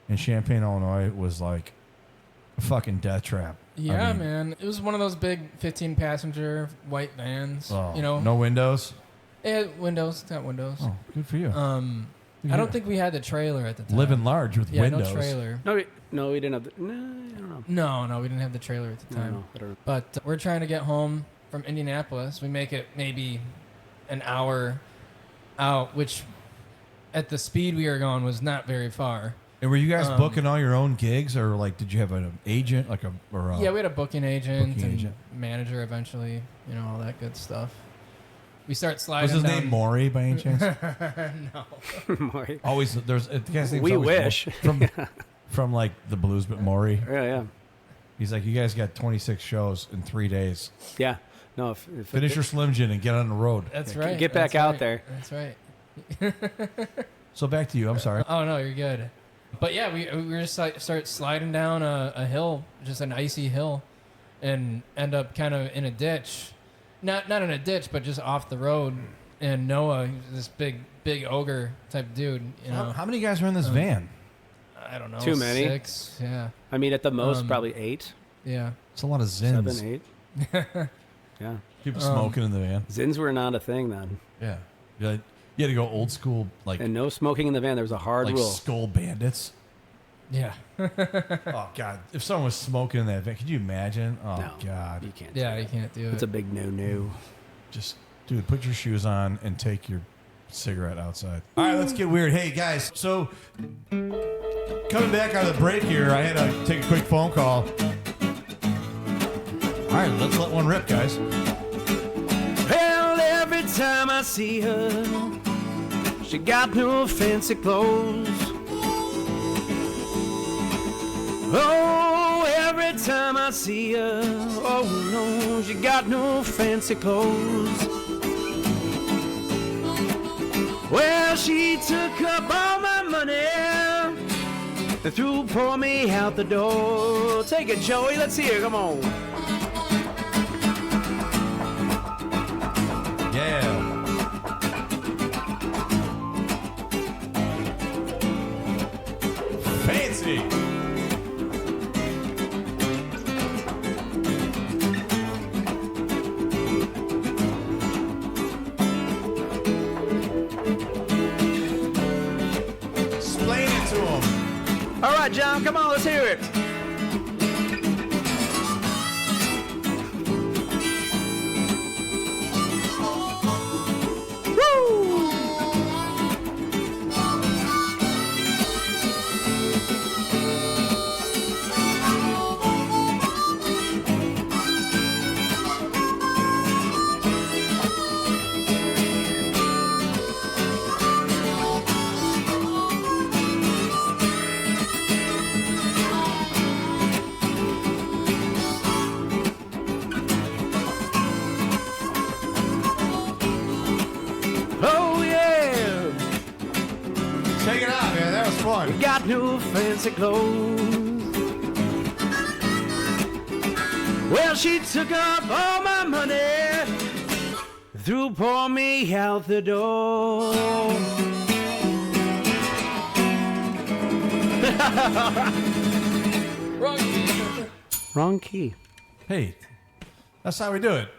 in Champaign, Illinois, was like a fucking death trap. Yeah, man. It was one of those big 15-passenger white vans. Oh, you know, no windows. It had windows. It's got windows. Oh, good for you. I don't think we had the trailer at the time. Living large with windows. No trailer. No, we didn't have the... No, I don't know. No, we didn't have the trailer at the time. No, I don't know. But we're trying to get home from Indianapolis. We make it maybe an hour out, which at the speed we were going was not very far. And were you guys booking all your own gigs, or like did you have an agent, Yeah, we had a booking agent and manager eventually. You know, all that good stuff. We start sliding. Was his name Maury by any chance? No. Maury. Always there's the guy's name's We always wish. From like the blues, but Maury. Yeah. He's like, you guys got 26 shows in 3 days. Yeah. No, if Finish your Slim Jim and get on the road. That's right. Get back out there. That's right. So back to you. I'm sorry. Oh no, you're good. But yeah, we were just start sliding down a hill, just an icy hill, and end up kind of in a ditch. Not in a ditch, but just off the road. And Noah, this big ogre type dude. You know, How many guys are in this van? I don't know. Too many? 6. Yeah. I mean, at the most, probably 8. Yeah. It's a lot of zins. 7, 8. Yeah. People smoking in the van. Zins were not a thing then. Yeah. You had to go old school, like, And no smoking in the van. There was a hard like rule. Skull Bandits. Yeah. Oh God! If someone was smoking in that van, could you imagine? Oh No, God! You can't. Yeah, you can't do it. It's a big no-no. Just, dude, put your shoes on and take your cigarette outside. All right, let's get weird. Hey guys, so coming back out of the break here, I had to take a quick phone call. All right, let's let one rip, guys. Well, every time I see her, she got no fancy clothes. Oh, every time I see her, oh no, she got no fancy clothes. Well, she took up all my money and threw poor me out the door. Take it, Joey, let's hear it, come on. Yeah. Fancy. Explain it to him. All right, John, come on, let's hear it. Take it out, man. That was fun. Got no fancy clothes. Well, she took up all my money, threw poor me out the door. Wrong key. Wrong key. Hey, that's how we do it.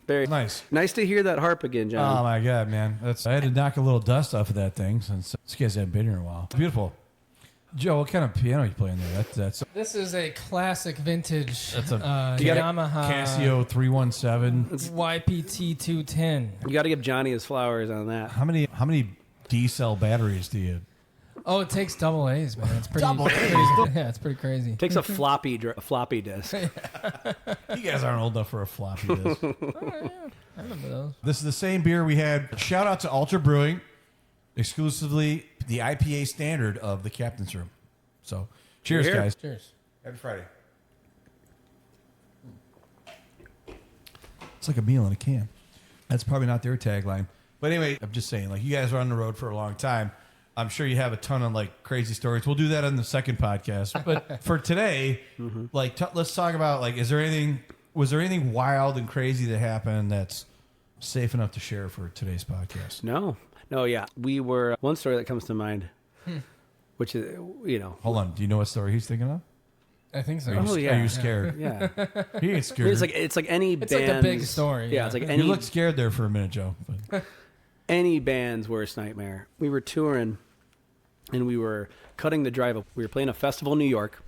Very Nice. Nice to hear that harp again, John. Oh my God, man! I had to knock a little dust off of that thing since this guys haven't been here in a while. Beautiful, Joe. What kind of piano are you playing there? That's This is a classic vintage You got a Yamaha Casio 317. YPT 210. You got to give Johnny his flowers on that. How many D cell batteries do you? Oh, it takes double A's, man. It's pretty. Double A's? Yeah, it's pretty crazy. Takes a floppy disk. You guys aren't old enough for a floppy disk. Oh, yeah. I remember those. This is the same beer we had. Shout out to Ultra Brewing, exclusively the IPA standard of the Captain's Room. So, cheers, Here. guys. Cheers. Happy Friday. It's like a meal in a can. That's probably not their tagline. But anyway, I'm just saying, like, you guys are on the road for a long time. I'm sure you have a ton of like crazy stories. We'll do that in the second podcast. But for today, like let's talk about like, was there anything wild and crazy that happened that's safe enough to share for today's podcast? No, yeah. We were, one story that comes to mind, which is, Hold on. Do you know what story he's thinking of? I think so. Oh, yeah. Are you scared? Yeah. He ain't scared. It's like any It's band's, like a big story. Yeah, it's like any, You looked scared there for a minute, Joe. But. any band's worst nightmare. We were touring and we were cutting the drive up. We were playing a festival in New York.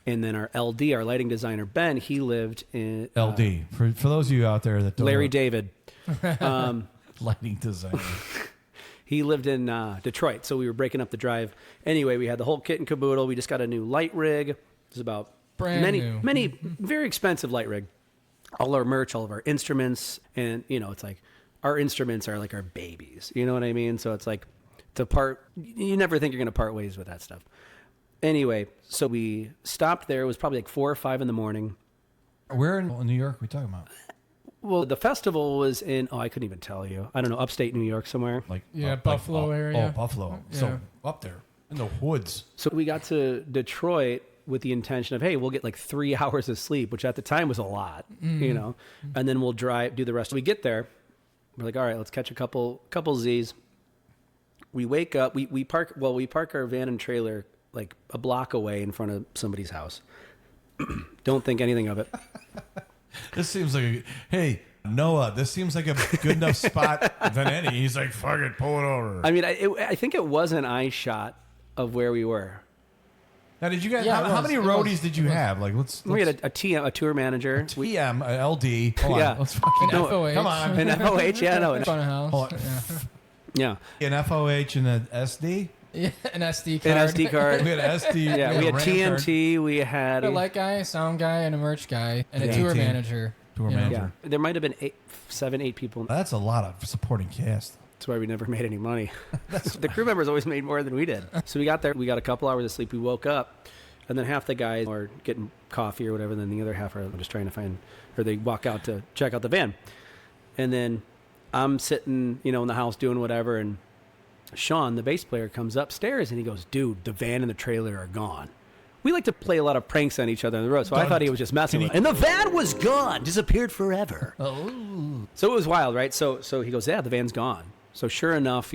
And then our LD, our lighting designer, Ben, he lived in... LD. For those of you out there that don't Larry know, David. lighting designer. He lived in Detroit, so we were breaking up the drive. Anyway, we had the whole kit and caboodle. We just got a new light rig. It was about many very expensive light rig. All our merch, all of our instruments, and it's like our instruments are like our babies. You know what I mean? So it's like you never think you're going to part ways with that stuff. Anyway, so we stopped there. It was probably like 4 or 5 in the morning. Where in New York are we talking about? Well, the festival was in, I couldn't even tell you. I don't know, upstate New York somewhere. Like Buffalo area. Oh, Buffalo. Yeah. So up there in the woods. So we got to Detroit with the intention of, hey, we'll get like 3 hours of sleep, which at the time was a lot, and then we'll do the rest. We get there. We're like, all right, let's catch a couple Z's. We wake up. We park our van and trailer like a block away in front of somebody's house. Don't think anything of it. This seems like hey, Noah, this seems like a good enough spot than any. He's like, fuck it, pull it over. I mean, I think it was an eye shot of where we were. Now, did you guys? Yeah, how many roadies did you have? Like, we had a TM, a tour manager, TM, a LD. Hold on, Yeah. let's fucking An FOH. Come on, an FOH. Yeah, no, Front of house. Hold on. yeah, An FOH and an SD. Yeah, an SD card. an SD card. We had SD. Yeah, we had RAM TNT. We had A light guy, sound guy, and a merch guy, and a Yeah. tour 18. manager. Tour You know? manager. Yeah, there might have been 7, 8 people. That's a lot of supporting cast. That's why we never made any money. The crew members always made more than we did. So we got there. We got a couple hours of sleep. We woke up, and then half the guys are getting coffee or whatever. Then the other half are just trying to find, or they walk out to check out the van. And then I'm sitting, in the house doing whatever, and Sean, the bass player, comes upstairs and he goes, "Dude, the van and the trailer are gone." We like to play a lot of pranks on each other on the road, so I thought he was just messing with us. And the van was gone, disappeared forever. Oh. So it was wild, right? So he goes, "Yeah, the van's gone." So sure enough,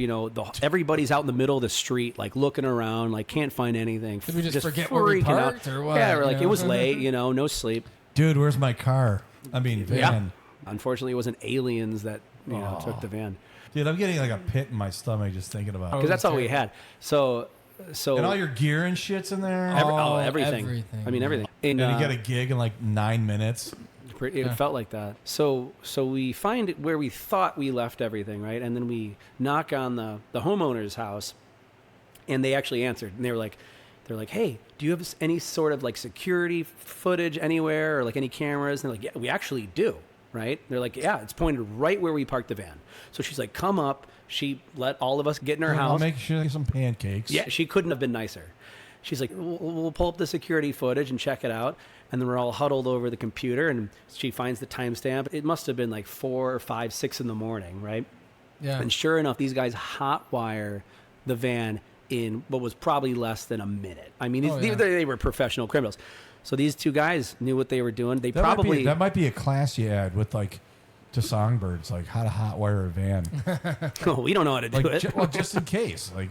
everybody's out in the middle of the street, like looking around, like can't find anything. Did we just forget where we freaking out. parked or what? Yeah, we're like, it was late, no sleep. Dude, where's my car? I mean, van. Yeah. Unfortunately, it wasn't aliens that took the van, Dude, I'm getting like a pit in my stomach just thinking about it. because that's all we had. So And all your gear and shit's in there. everything. I mean, everything. And you get a gig in like 9 minutes. It felt like that. So we find it where we thought we left everything, right? And then we knock on the homeowner's house, and they actually answered. And they're like, "Hey, do you have any sort of like security footage anywhere, or like any cameras?" And they're like, "Yeah, we actually do." Right? They're like, "Yeah, it's pointed right where we parked the van." So she's like, "Come up." She let all of us get in her I'll house. make sure you get some pancakes. Yeah, she couldn't have been nicer. She's like, we'll pull up the security footage and check it out. And then we're all huddled over the computer, and she finds the timestamp. It must have been like 4 or 5, 6 in the morning, right? Yeah. And sure enough, these guys hotwire the van in what was probably less than a minute. I mean, they were professional criminals. So these two guys knew what they were doing. They that might be a class you add with like to Songbirds, like how to hotwire a van. Oh, we don't know how to do Like, it. well, just in case, like.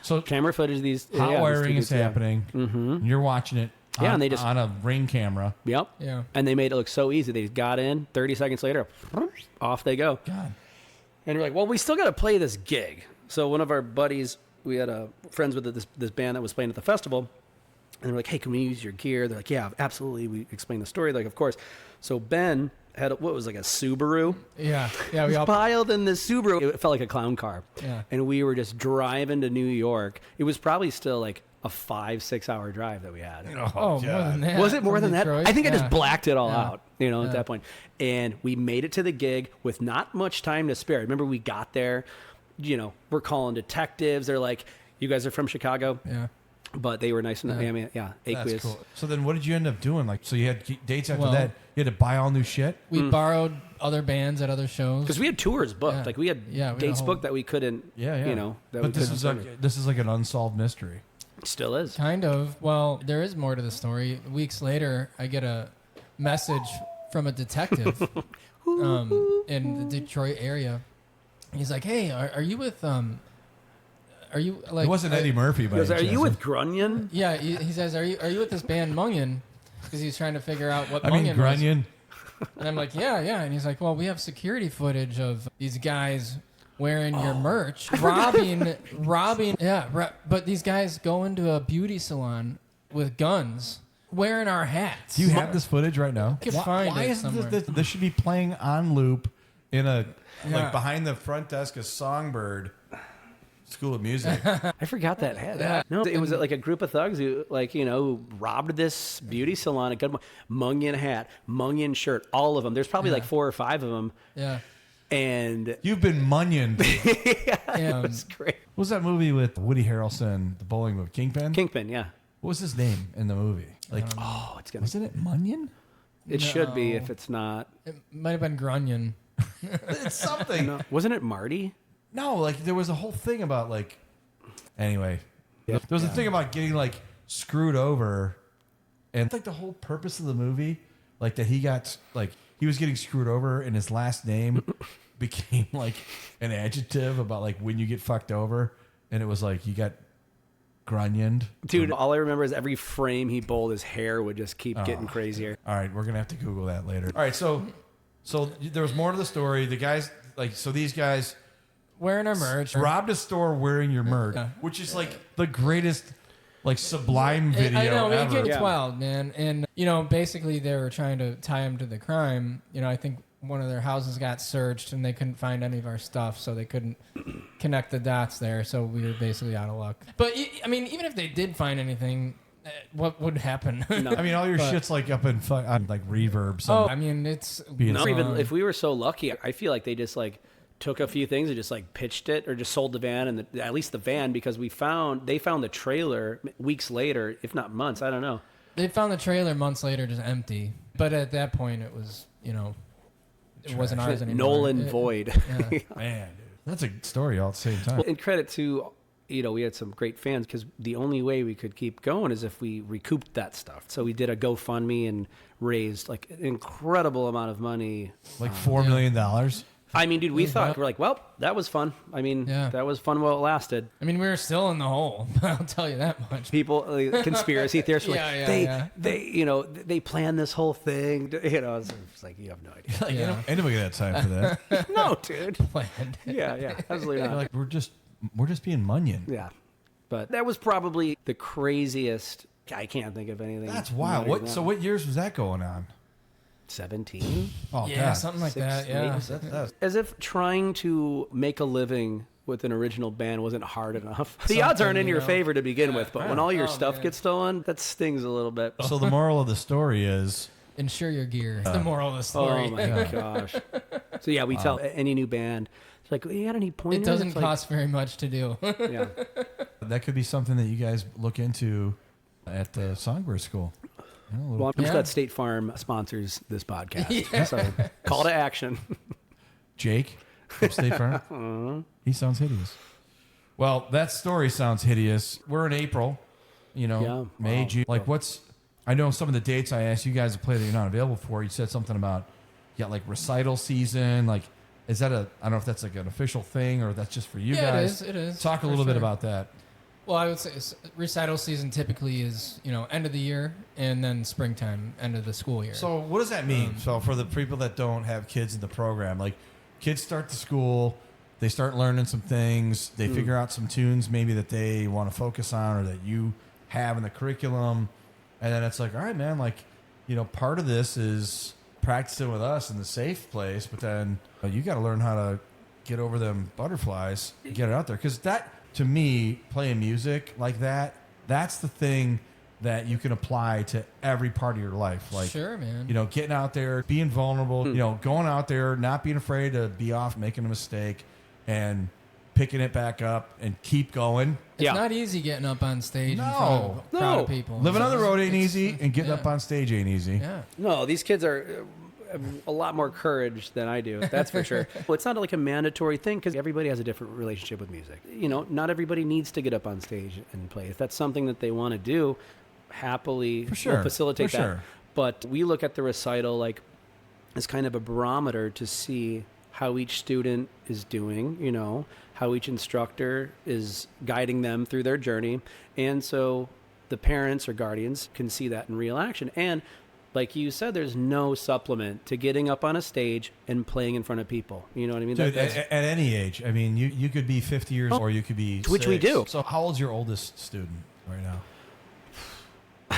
So camera footage of these Hot wiring is yeah. happening. Mm-hmm. You're watching it on, and they just on a Ring camera. Yep. Yeah. And they made it look so easy. They got in, 30 seconds later, off they go. God. And we're like, well, we still got to play this gig. So one of our buddies, we had friends with this band that was playing at the festival. And they're like, "Hey, can we use your gear?" They're like, "Yeah, absolutely." We explained the story. Like, of course. So Ben had what was like a Subaru. Yeah. Yeah. We all Piled in this Subaru. It felt like a clown car. Yeah. And we were just driving to New York. It was probably still like a 5-6 hour drive that we had. more than that. Was it more From than Detroit? that? I think I Yeah. just blacked it all out, Yeah. at that point. And we made it to the gig with not much time to spare. Remember, we got there, we're calling detectives. They're like, "You guys are from Chicago?" Yeah. but they were nice and aqueous. That's cool. So then what did you end up doing? Like, so you had dates after Well, that. You had to buy all new shit? We borrowed other bands at other shows. Because we had tours booked. Yeah. Like we had Yeah, we had dates a whole- booked that we couldn't, you know. That But we this is like an unsolved mystery. still is. Kind of. Well, there is more to the story. Weeks later, I get a message from a detective in the Detroit area. He's like, "Hey, are you with Are you like?" It wasn't Eddie Murphy, but Are you with Grunion? Yeah, he says, "Are you with this band Mungian?" Because he's trying to figure out what I Mungian mean, was. Grunion. And I'm like, yeah. And he's like, well, we have security footage of these guys wearing your merch, robbing. But these guys go into a beauty salon with guns, wearing our hats. Do you have this footage right now? You can find why it isn't somewhere. this should be playing on loop in a like behind the front desk of Songbird School of Music? I forgot that had that. No, it was like a group of thugs who, like, you know, robbed this beauty salon. A good Mungian hat, Mungian shirt, all of them. There's probably like 4 or 5 of them. Yeah. And You've been munioned. it was great. What was that movie with Woody Harrelson, the bowling movie? Kingpin? Yeah. What was his name in the movie? Like, Oh, it's gonna. wasn't it Munion? It should be No. if it's not. It might have been Grunion. It's something. No, wasn't it Marty? No, like there was a whole thing about like. Anyway, there was a thing about getting like screwed over, and like the whole purpose of the movie, like that he was getting screwed over, and his last name became like an adjective about like when you get fucked over, and it was like you got grunioned. Dude, all I remember is every frame he bowled, his hair would just keep getting crazier. All right, we're gonna have to Google that later. All right, so there was more to the story. The guys these guys Wearing our merch. robbed a store wearing your merch, which is like the greatest, like sublime video I know, ever. it gets wild, man. And, you know, basically they were trying to tie him to the crime. You know, I think one of their houses got searched and they couldn't find any of our stuff, so they couldn't connect the dots there. So we were basically out of luck. But, I mean, even if they did find anything, what would happen? No. I mean, all your shit's like up in on like reverb. So I mean, it's... Being Not even if we were so lucky, I feel like they just like took a few things and just like pitched it or just sold the van and at least the van, because they found the trailer weeks later, if not months. I don't know. They found the trailer months later just empty. But at that point, it was, you know, it wasn't ours anymore. Nolan void. Yeah. man, dude, that's a story all at the same time. Well, and credit to, you know, we had some great fans because the only way we could keep going is if we recouped that stuff. So we did a GoFundMe and raised like an incredible amount of money. Like $4 million. I mean, dude, we thought, we're like, well, that was fun. I mean, that was fun while it lasted. I mean, we were still in the hole. I'll tell you that much. People, conspiracy theorists, were they, you know, they planned this whole thing. You know, it's like, you have no idea. Like, anybody got time for that? No, dude. Planned. Yeah, absolutely not. Like we're just being munioned. Yeah, but that was probably the craziest. I can't think of anything. That's wild. What years was that going on? 17? Oh Yeah, God, something like 6, that. Yeah. That's As if trying to make a living with an original band wasn't hard enough. The odds aren't in your favor to begin with, but when all your stuff gets stolen, that stings a little bit. so the moral of the story is Insure your gear. That's the moral of the story. Oh my gosh. So yeah, we tell any new band, it's like, you got any pointers? It doesn't It's like, cost very much to do. Yeah. that could be something that you guys look into at the Songbird School. You know, a little- Well, I'm Yeah. glad State Farm sponsors this podcast. So call to action. Jake from State Farm. He sounds hideous. Well, that story sounds hideous. We're in April, you know, Yeah. May, Wow. June. Like, I know some of the dates I asked you guys to play that you're not available for. You said something about, like recital season. Like, is that I don't know if that's like an official thing or that's just for you Yeah, guys. it is. Talk a for little bit sure. about that. Well, I would say recital season typically is, you know, end of the year and then springtime, end of the school year. So what does that mean? So for the people that don't have kids in the program, like kids start to school, they start learning some things, they figure out some tunes maybe that they want to focus on or that you have in the curriculum. And then it's like, all right, man, like, you know, part of this is practicing with us in the safe place, but then you got to learn how to get over them butterflies, get it out there. Because that, to me, playing music like that, that's the thing that you can apply to every part of your life. Like, sure, man. you know, getting out there, being vulnerable, you know, going out there, not being afraid to be off, making a mistake, and picking it back up and keep going. It's not easy getting up on stage in front of a crowd of people. Living on the road ain't easy, and getting up on stage ain't easy. Yeah. No, these kids are a lot more courage than I do. That's for sure. Well, it's not like a mandatory thing because everybody has a different relationship with music. You know, not everybody needs to get up on stage and play. If that's something that they want to do, happily we'll facilitate that. Sure. But we look at the recital like as kind of a barometer to see how each student is doing, you know, how each instructor is guiding them through their journey. And so the parents or guardians can see that in real action. And like you said, there's no supplement to getting up on a stage and playing in front of people. You know what I mean? Dude, at any age. I mean, you could be 50 years or you could be Which 6. we do. So how old's your oldest student right now?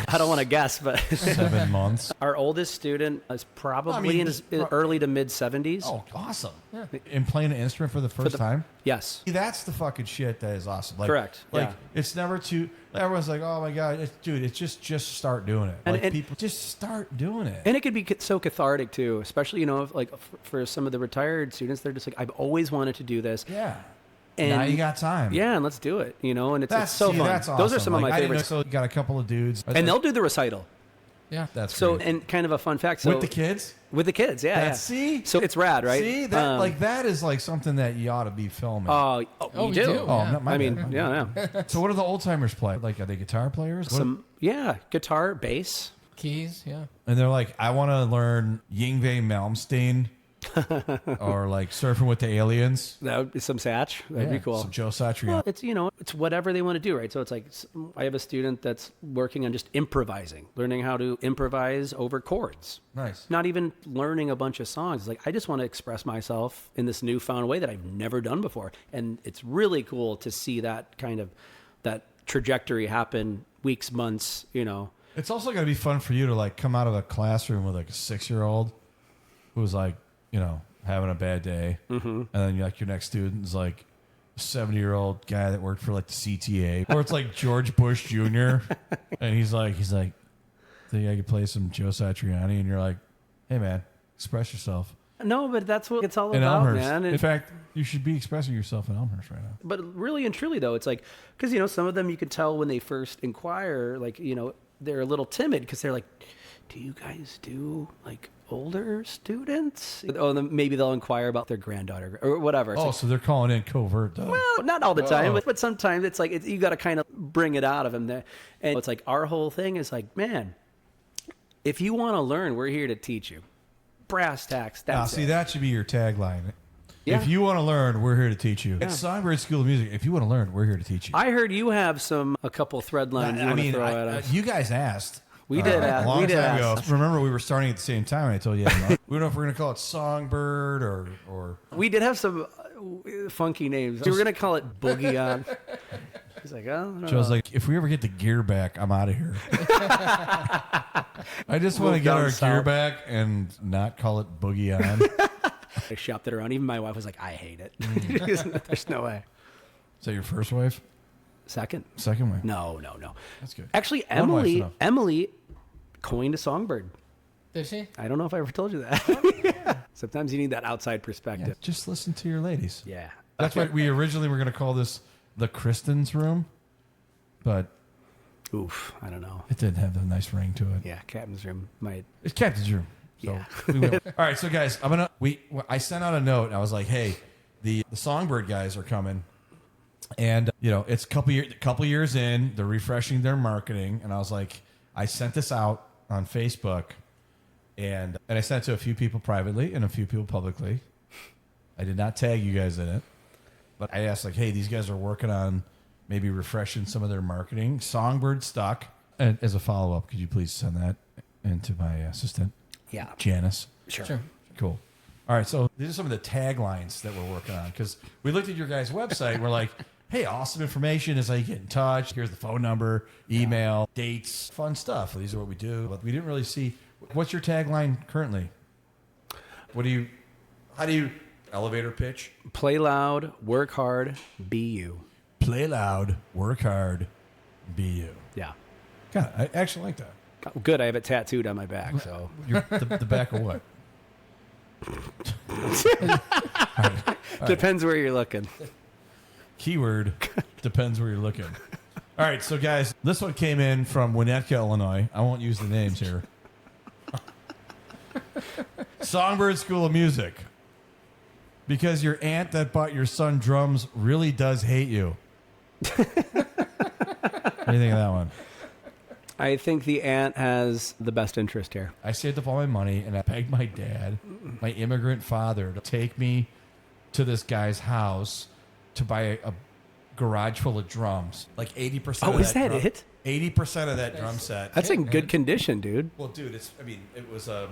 I don't want to guess, but 7 months. our oldest student is probably in his early to mid 70s. Oh, awesome. Yeah. And playing an instrument for the first time? Yes. See, that's the fucking shit that is awesome. Like, Correct. Like, Yeah. it's never too... Everyone's like, oh, my God. It's just start doing it. And people, just start doing it. And it could be so cathartic, too, especially, you know, like for some of the retired students, they're just like, I've always wanted to do this. Yeah. And now you got time. Yeah, and let's do it, you know, and it's so fun. That's awesome. Those are some of my favorites. So you got a couple of dudes. And they'll do the recital. Yeah. That's so, great. and kind of a fun fact. So With the kids? With the kids, yeah. See? So it's rad, right? See? That is like something that you ought to be filming. We do. Oh, Yeah. not my I mean, bad. yeah. So what do the old timers play? Like, are they guitar players? Guitar, bass. Keys, yeah. And they're like, I want to learn Yngwie Malmsteen or like Surfing with the Aliens. That would be some Satch. That'd be cool. Some Joe Satriani. Well, it's, you know, it's whatever they want to do, right? So it's like, I have a student that's working on just improvising, learning how to improvise over chords. Nice. Not even learning a bunch of songs. It's like, I just want to express myself in this newfound way that I've never done before. And it's really cool to see that kind of, that trajectory happen weeks, months, you know. It's also going to be fun for you to like come out of a classroom with like a 6-year-old who's like, you know, having a bad day. Mm-hmm. And then like your next student is like a 70-year-old guy that worked for like the CTA. Or it's like George Bush Jr. And he's like, think I could play some Joe Satriani? And you're like, hey man, express yourself. No, but that's what it's all In about, Elmhurst. man. In fact, you should be expressing yourself in Elmhurst right now. But really and truly, though, it's like, because, you know, some of them you could tell when they first inquire, like, you know, they're a little timid because they're like, do you guys do like older students? Oh, then maybe they'll inquire about their granddaughter or whatever. It's like, So they're calling in covert. well, not all the time, but sometimes it's like you got to kind of bring it out of them. There, and it's like our whole thing is like, man, if you want to learn, we're here to teach you. Brass tacks. That's it. That should be your tagline. Yeah. If you want to learn, we're here to teach you. It's Songbird School of Music. If you want to learn, we're here to teach you. I heard you have a couple thread lines you want to throw at us. You guys asked. We did ask. A long We did time ask. ago. Remember, we were starting at the same time, and I told you, we don't know if we're going to call it Songbird or. We did have some funky names. We were going to call it Boogie On. He's like, oh, I don't Joe's know. like, if we ever get the gear back, I'm out of here. I just want to get down our gear south. back and not call it Boogie On. I shopped it around. Even my wife was like, I hate it. There's no way. Is that your first wife? Second. Second wife? No. That's good. Actually, One wife's enough. Emily coined a songbird. Did she? I don't know if I ever told you that. Yeah. Sometimes you need that outside Yeah, perspective. just listen to your ladies. Yeah. That's why we originally were going to call this the Kristen's room, but Oof. I don't know. it didn't have a nice ring to it. Yeah. Captain's room might. It's Captain's room. So Yeah. we will. All right, so guys, I sent out a note and I was like, hey, the Songbird guys are coming. And you know, it's a couple years in, they're refreshing their marketing, and I was like, I sent this out on Facebook, and I sent it to a few people privately and a few people publicly. I did not tag you guys in it, but I asked like, hey, these guys are working on maybe refreshing some of their marketing. Songbird stuck. And as a follow up, could you please send that into my assistant? Yeah. Janice. Sure. Cool. All right, so these are some of the taglines that we're working on because we looked at your guys' website and we're like, hey, awesome information is how you get in touch. Here's the phone number, email, dates, fun stuff. These are what we do. But we didn't really see. What's your tagline currently? How do you elevator pitch? Play loud, work hard, be you. Play loud, work hard, be you. Yeah. God, I actually like that. Good. I have it tattooed on my back. So The back of what? depends where you're looking. Keyword depends where you're looking. All right, so guys, this one came in from Winnetka, Illinois. I won't use the names here. Songbird School of Music. Because your aunt that bought your son drums really does hate you. What do you think of that one? I think the aunt has the best interest here. I saved up all my money and I begged my dad, my immigrant father, to take me to this guy's house to buy a garage full of drums. Like 80% of Oh, is that it? 80% of that drum set. That's in good condition, dude. Well, dude, it was a...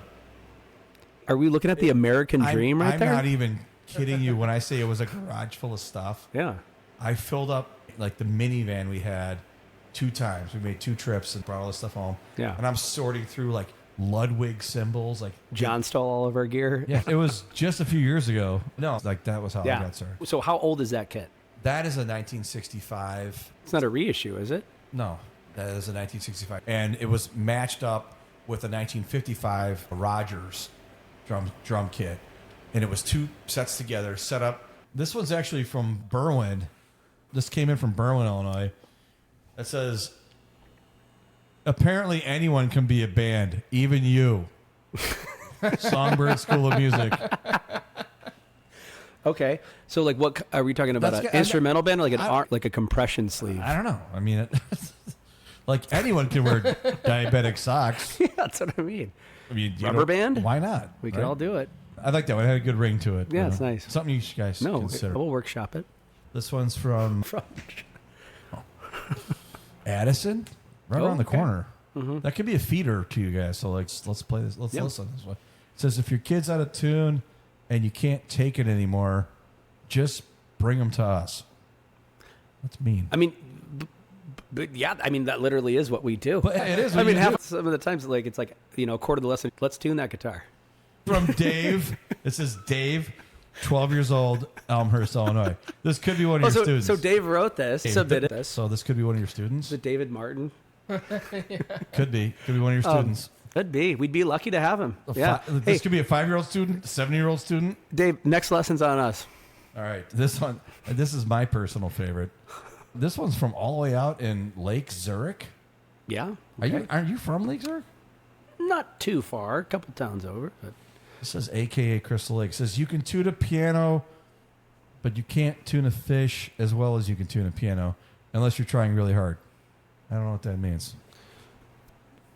Are we looking at the American dream right there? I'm not even kidding you when I say it was a garage full of stuff. Yeah. I filled up like the minivan we had 2 times. We made 2 trips and brought all this stuff home. Yeah. And I'm sorting through like Ludwig cymbals, like John stole all of our gear. yeah, it was just a few years ago. No, like that was how I got started. So how old is that kit? That is a 1965. It's not a reissue, is it? No, that is a 1965, and it was matched up with a 1955 Rogers drum kit, and it was 2 sets together, set up. This one's actually from Brewing. This came in from Brewing, Illinois. It says, apparently anyone can be a band, even you. Songbird School of Music. Okay, so like, what are we talking about? An instrumental band, or like like a compression sleeve? I don't know. I mean, like anyone can wear diabetic socks. Yeah, that's what I mean. I mean, Rubber band? Why not? We could all do it. I like that one. It had a good ring to it. Yeah, it's nice. Something you guys consider. We'll workshop it. This one's from Addison, right around the corner. Mm-hmm. That could be a feeder to you guys. So let's play this. Let's listen to this one. It says, if your kid's out of tune and you can't take it anymore, just bring them to us. That's mean. I mean, but yeah, I mean, that literally is what we do. But it is. I mean, some of the times, like, it's like, a quarter of the lesson, let's tune that guitar. From Dave. It says, Dave, 12 years old, Elmhurst, Illinois. This could be one of your students. So Dave wrote this, submitted this. So this could be one of your students? Is it David Martin? Could be. Could be one of your students. Could be. We'd be lucky to have him. This could be a 5-year-old student, a 7-year-old student. Dave, next lesson's on us. All right. This is my personal favorite. This one's from all the way out in Lake Zurich. Yeah. Okay. Are you from Lake Zurich? Not too far. A couple towns over. But. It says AKA Crystal Lake. It says you can tune a piano, but you can't tune a fish as well as you can tune a piano unless you're trying really hard. I don't know what that means.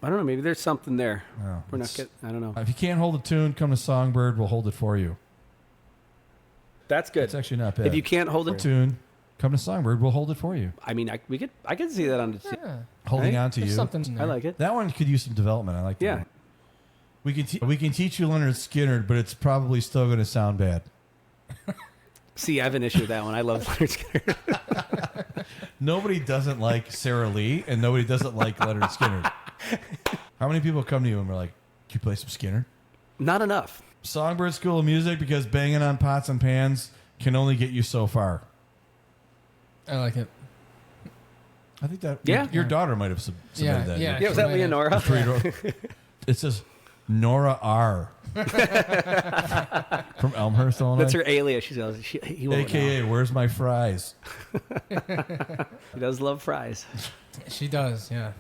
I don't know. Maybe there's something there. No, We're not getting. I don't know. If you can't hold a tune, come to Songbird. We'll hold it for you. That's good. It's actually not bad. If you can't hold a tune, come to Songbird. We'll hold it for you. I mean, I could see that on the. Holding on to There's you. something in there. I like it. That one could use some development. I like that. Yeah. One. We can teach you Leonard Skinner, but it's probably still going to sound bad. See, I have an issue with that one. I love Leonard Skinner. Nobody doesn't like Sarah Lee, and nobody doesn't like Leonard Skinner. How many people come to you and we're like, "Can you play some Skinner?" Not enough. Songbird School of Music, because banging on pots and pans can only get you so far. I like it. I think that Yeah. your daughter might have submitted that. Yeah. Yeah, was that Leonora? It says Nora R. From Elmhurst, Illinois. That's her alias. He won't AKA, know. where's my fries? He does love fries. She does, yeah.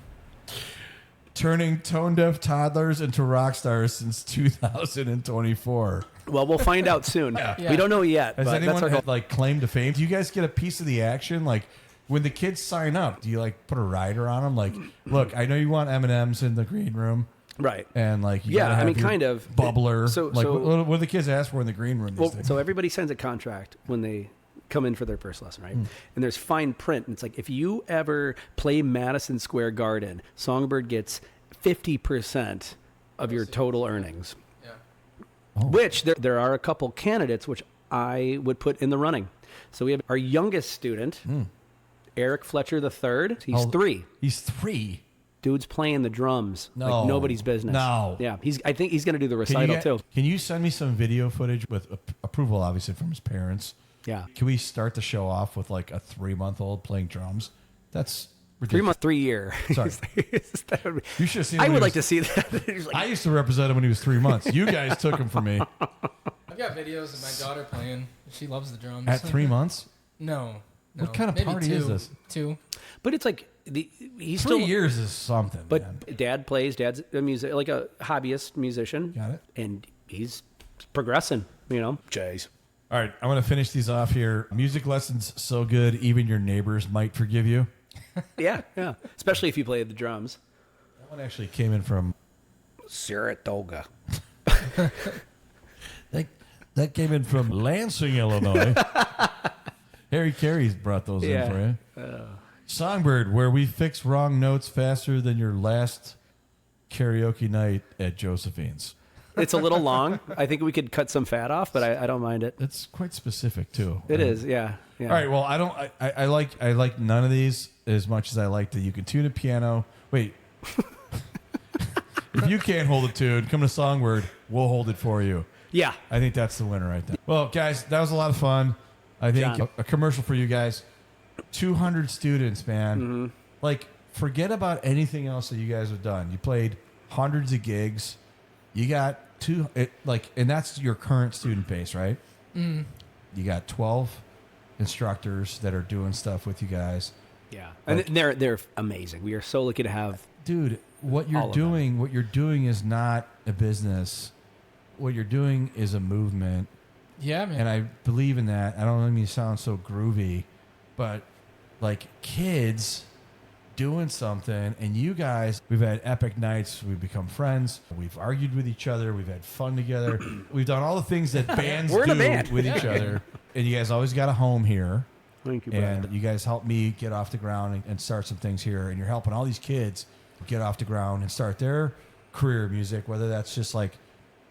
Turning tone-deaf toddlers into rock stars since 2024. Well, we'll find out soon. Yeah. We don't know yet. Has but anyone that's our goal. had, like, claim to fame? Do you guys get a piece of the action? Like, when the kids sign up, do you, like, put a rider on them? Like, look, I know you want M&Ms in the green room. Right. And, like, you gotta have your kind of. bubbler. So what do the kids ask for in the green room these days? So everybody signs a contract when they come in for their first lesson, right? And there's fine print. And it's like, if you ever play Madison Square Garden, Songbird gets 50% of your total earnings. Yeah. Oh. Which there are a couple candidates which I would put in the running. So we have our youngest student, Eric Fletcher III. He's 3. He's 3. Dude's playing the drums like nobody's business. No. Yeah, I think he's going to do the recital too. Can you send me some video footage with approval, obviously, from his parents? Yeah. Can we start the show off with like a 3-month-old playing drums? That's ridiculous. 3 year. Sorry. You should have seen him. I would like to see that. Like, I used to represent him when he was 3 months. You guys took him from me. I've got videos of my daughter playing. She loves the drums. At 3 months? No. No, What kind of maybe party two. is this? 2. But it's like he's 3 still. years is something, But man. Dad plays. Dad's a music, like a hobbyist musician. Got it. And he's progressing. Jays. All right, I'm going to finish these off here. Music lessons so good, even your neighbors might forgive you. Yeah. Especially if you play the drums. That one actually came in from... Saratoga. That came in from Lansing, Illinois. Harry Carey's brought those in for you. Songbird, where we fix wrong notes faster than your last karaoke night at Josephine's. It's a little long. I think we could cut some fat off, but I don't mind it. It's quite specific too. It is, yeah. All right. Well, I like none of these as much as I like that you can tune a piano. Wait. If you can't hold a tune, come to Songbird. We'll hold it for you. Yeah. I think that's the winner right there. Well, guys, that was a lot of fun. I think John. a commercial for you guys. 200 students, man. Mm-hmm. Like, forget about anything else that you guys have done. You played hundreds of gigs. You got and that's your current student base, right? Mm. You got 12 instructors that are doing stuff with you guys. Yeah. And they're amazing. We are so lucky to have. Dude, what you're doing is not a business. What you're doing is a movement. Yeah, man. And I believe in that. I don't mean to sound so groovy, but like kids doing something, and you guys, we've had epic nights. We've become friends. We've argued with each other. We've had fun together. We've done all the things that bands We're in a do band. with each other. And you guys always got a home here. Thank you, And brother. you guys helped me get off the ground and start some things here. And you're helping all these kids get off the ground and start their career in music, whether that's just like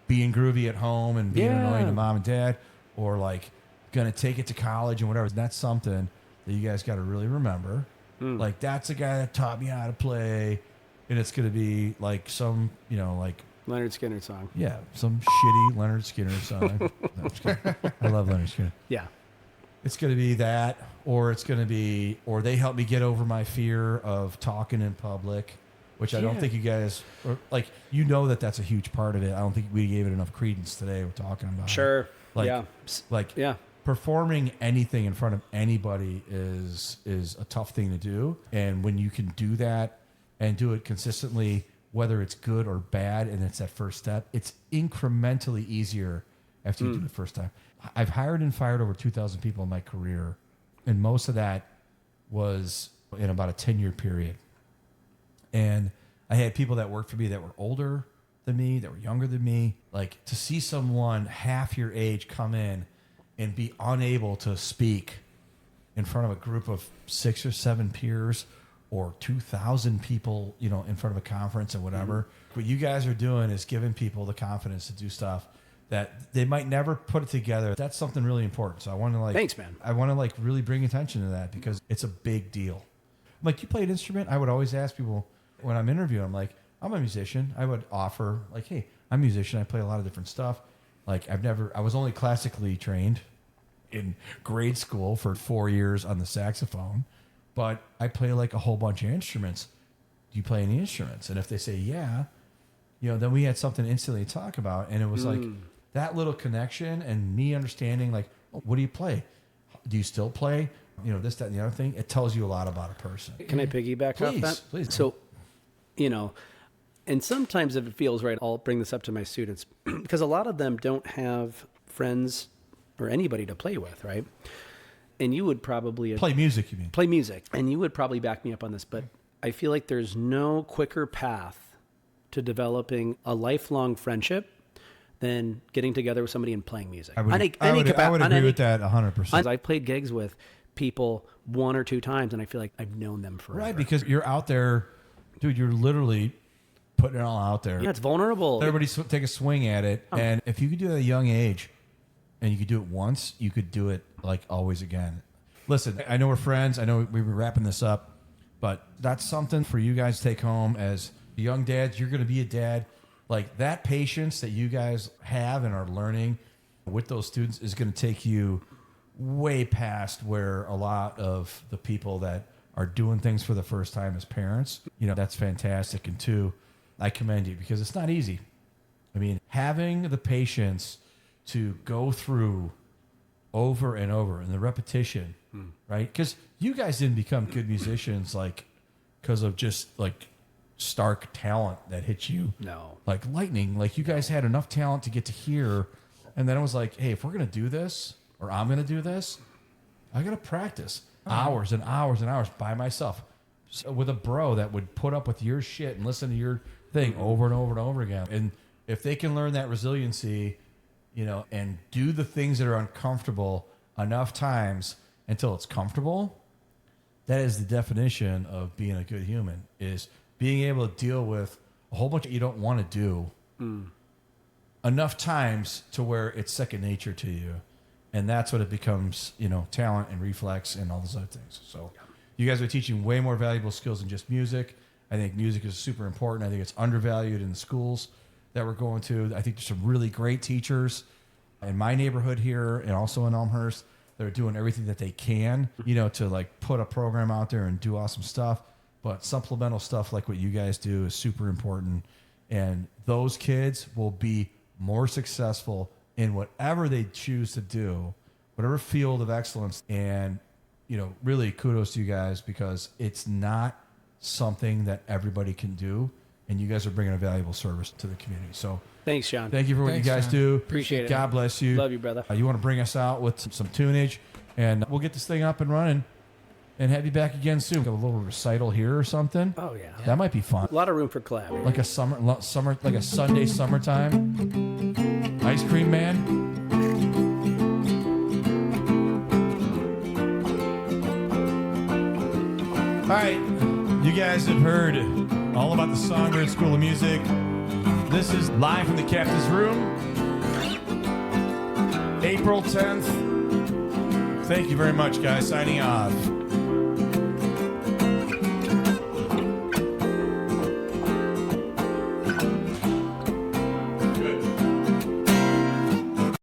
being groovy at home and being annoying to mom and dad, or like going to take it to college and whatever. That's something that you guys got to really remember. Like, that's a guy that taught me how to play, and it's going to be like some, like Leonard Skinner song. Yeah, some shitty Leonard Skinner song. No, I'm just kidding. I love Leonard Skinner. Yeah. It's going to be that, or they helped me get over my fear of talking in public, which I don't think you guys, that's a huge part of it. I don't think we gave it enough credence today. We're talking about Sure. it. Performing anything in front of anybody is a tough thing to do. And when you can do that and do it consistently, whether it's good or bad, and it's that first step, it's incrementally easier after you do it the first time. I've hired and fired over 2,000 people in my career, and most of that was in about a 10-year period. And I had people that worked for me that were older than me, that were younger than me. Like, to see someone half your age come in and be unable to speak in front of a group of 6 or 7 peers or 2,000 people, in front of a conference or whatever. What you guys are doing is giving people the confidence to do stuff that they might never put it together. That's something really important. So I want to Thanks, man. I want to really bring attention to that, because it's a big deal. Like, you play an instrument. I would always ask people when I'm interviewing, I'm like, I'm a musician. I would offer like, hey, I'm a musician. I play a lot of different stuff. Like, I was only classically trained in grade school for 4 years on the saxophone, but I play like a whole bunch of instruments. Do you play any instruments? And if they say, yeah, then we had something instantly to talk about. And it was like that little connection, and me understanding, like, what do you play? Do you still play? This, that, and the other thing. It tells you a lot about a person. Can I piggyback off that? Please. So, and sometimes if it feels right, I'll bring this up to my students because a lot of them don't have friends or anybody to play with, right? And you would probably Play music, you mean? play music, and you would probably back me up on this, but I feel like there's no quicker path to developing a lifelong friendship than getting together with somebody and playing music. I would agree with that 100%. I've played gigs with people 1 or 2 times, and I feel like I've known them forever. Right, because you're out there, dude, you're literally putting it all out there. Yeah, it's vulnerable. Everybody take a swing at it. And if you could do it at a young age, and you could do it once, you could do it like always again. Listen, I know we're friends. I know we were wrapping this up, but that's something for you guys to take home as young dads. You're going to be a dad. Like, that patience that you guys have and are learning with those students is going to take you way past where a lot of the people that are doing things for the first time as parents, that's fantastic. And 2, I commend you, because it's not easy. I mean, having the patience to go through over and over, and the repetition, right? Because you guys didn't become good musicians like because of just like stark talent that hit you No. like lightning. Like you guys had enough talent to get to here, and then it was like, hey, if we're gonna do this or I'm gonna do this, I gotta practice hours and hours and hours by myself with a bro that would put up with your shit and listen to your thing over and over and over again. And if they can learn that resiliency, you know, and do the things that are uncomfortable enough times until it's comfortable, that is the definition of being a good human, is being able to deal with a whole bunch that you don't want to do enough times to where it's second nature to you. And that's what it becomes, you know, talent and reflex and all those other things. So you guys are teaching way more valuable skills than just music. I think music is super important. I think it's undervalued in the schools that we're going to. I think there's some really great teachers in my neighborhood here and also in Elmhurst that are doing everything that they can, you know, to like put a program out there and do awesome stuff. But supplemental stuff like what you guys do is super important. And those kids will be more successful in whatever they choose to do, whatever field of excellence. And, you know, really kudos to you guys, because it's not something that everybody can do. And you guys are bringing a valuable service to the community. So Thanks, Sean. thank you for what Thanks, you guys Sean. do. Appreciate it. God bless you. Love you, brother. You want to bring us out with some tunage, and we'll get this thing up and running and have you back again soon. A little recital here or something. Oh, yeah. That might be fun. A lot of room for collab. Like a summer, like a Sunday summertime ice cream man. All right, you guys have heard all about the Songbird School of Music. This is live from the Captain's Room, April 10th. Thank you very much, guys. Signing off.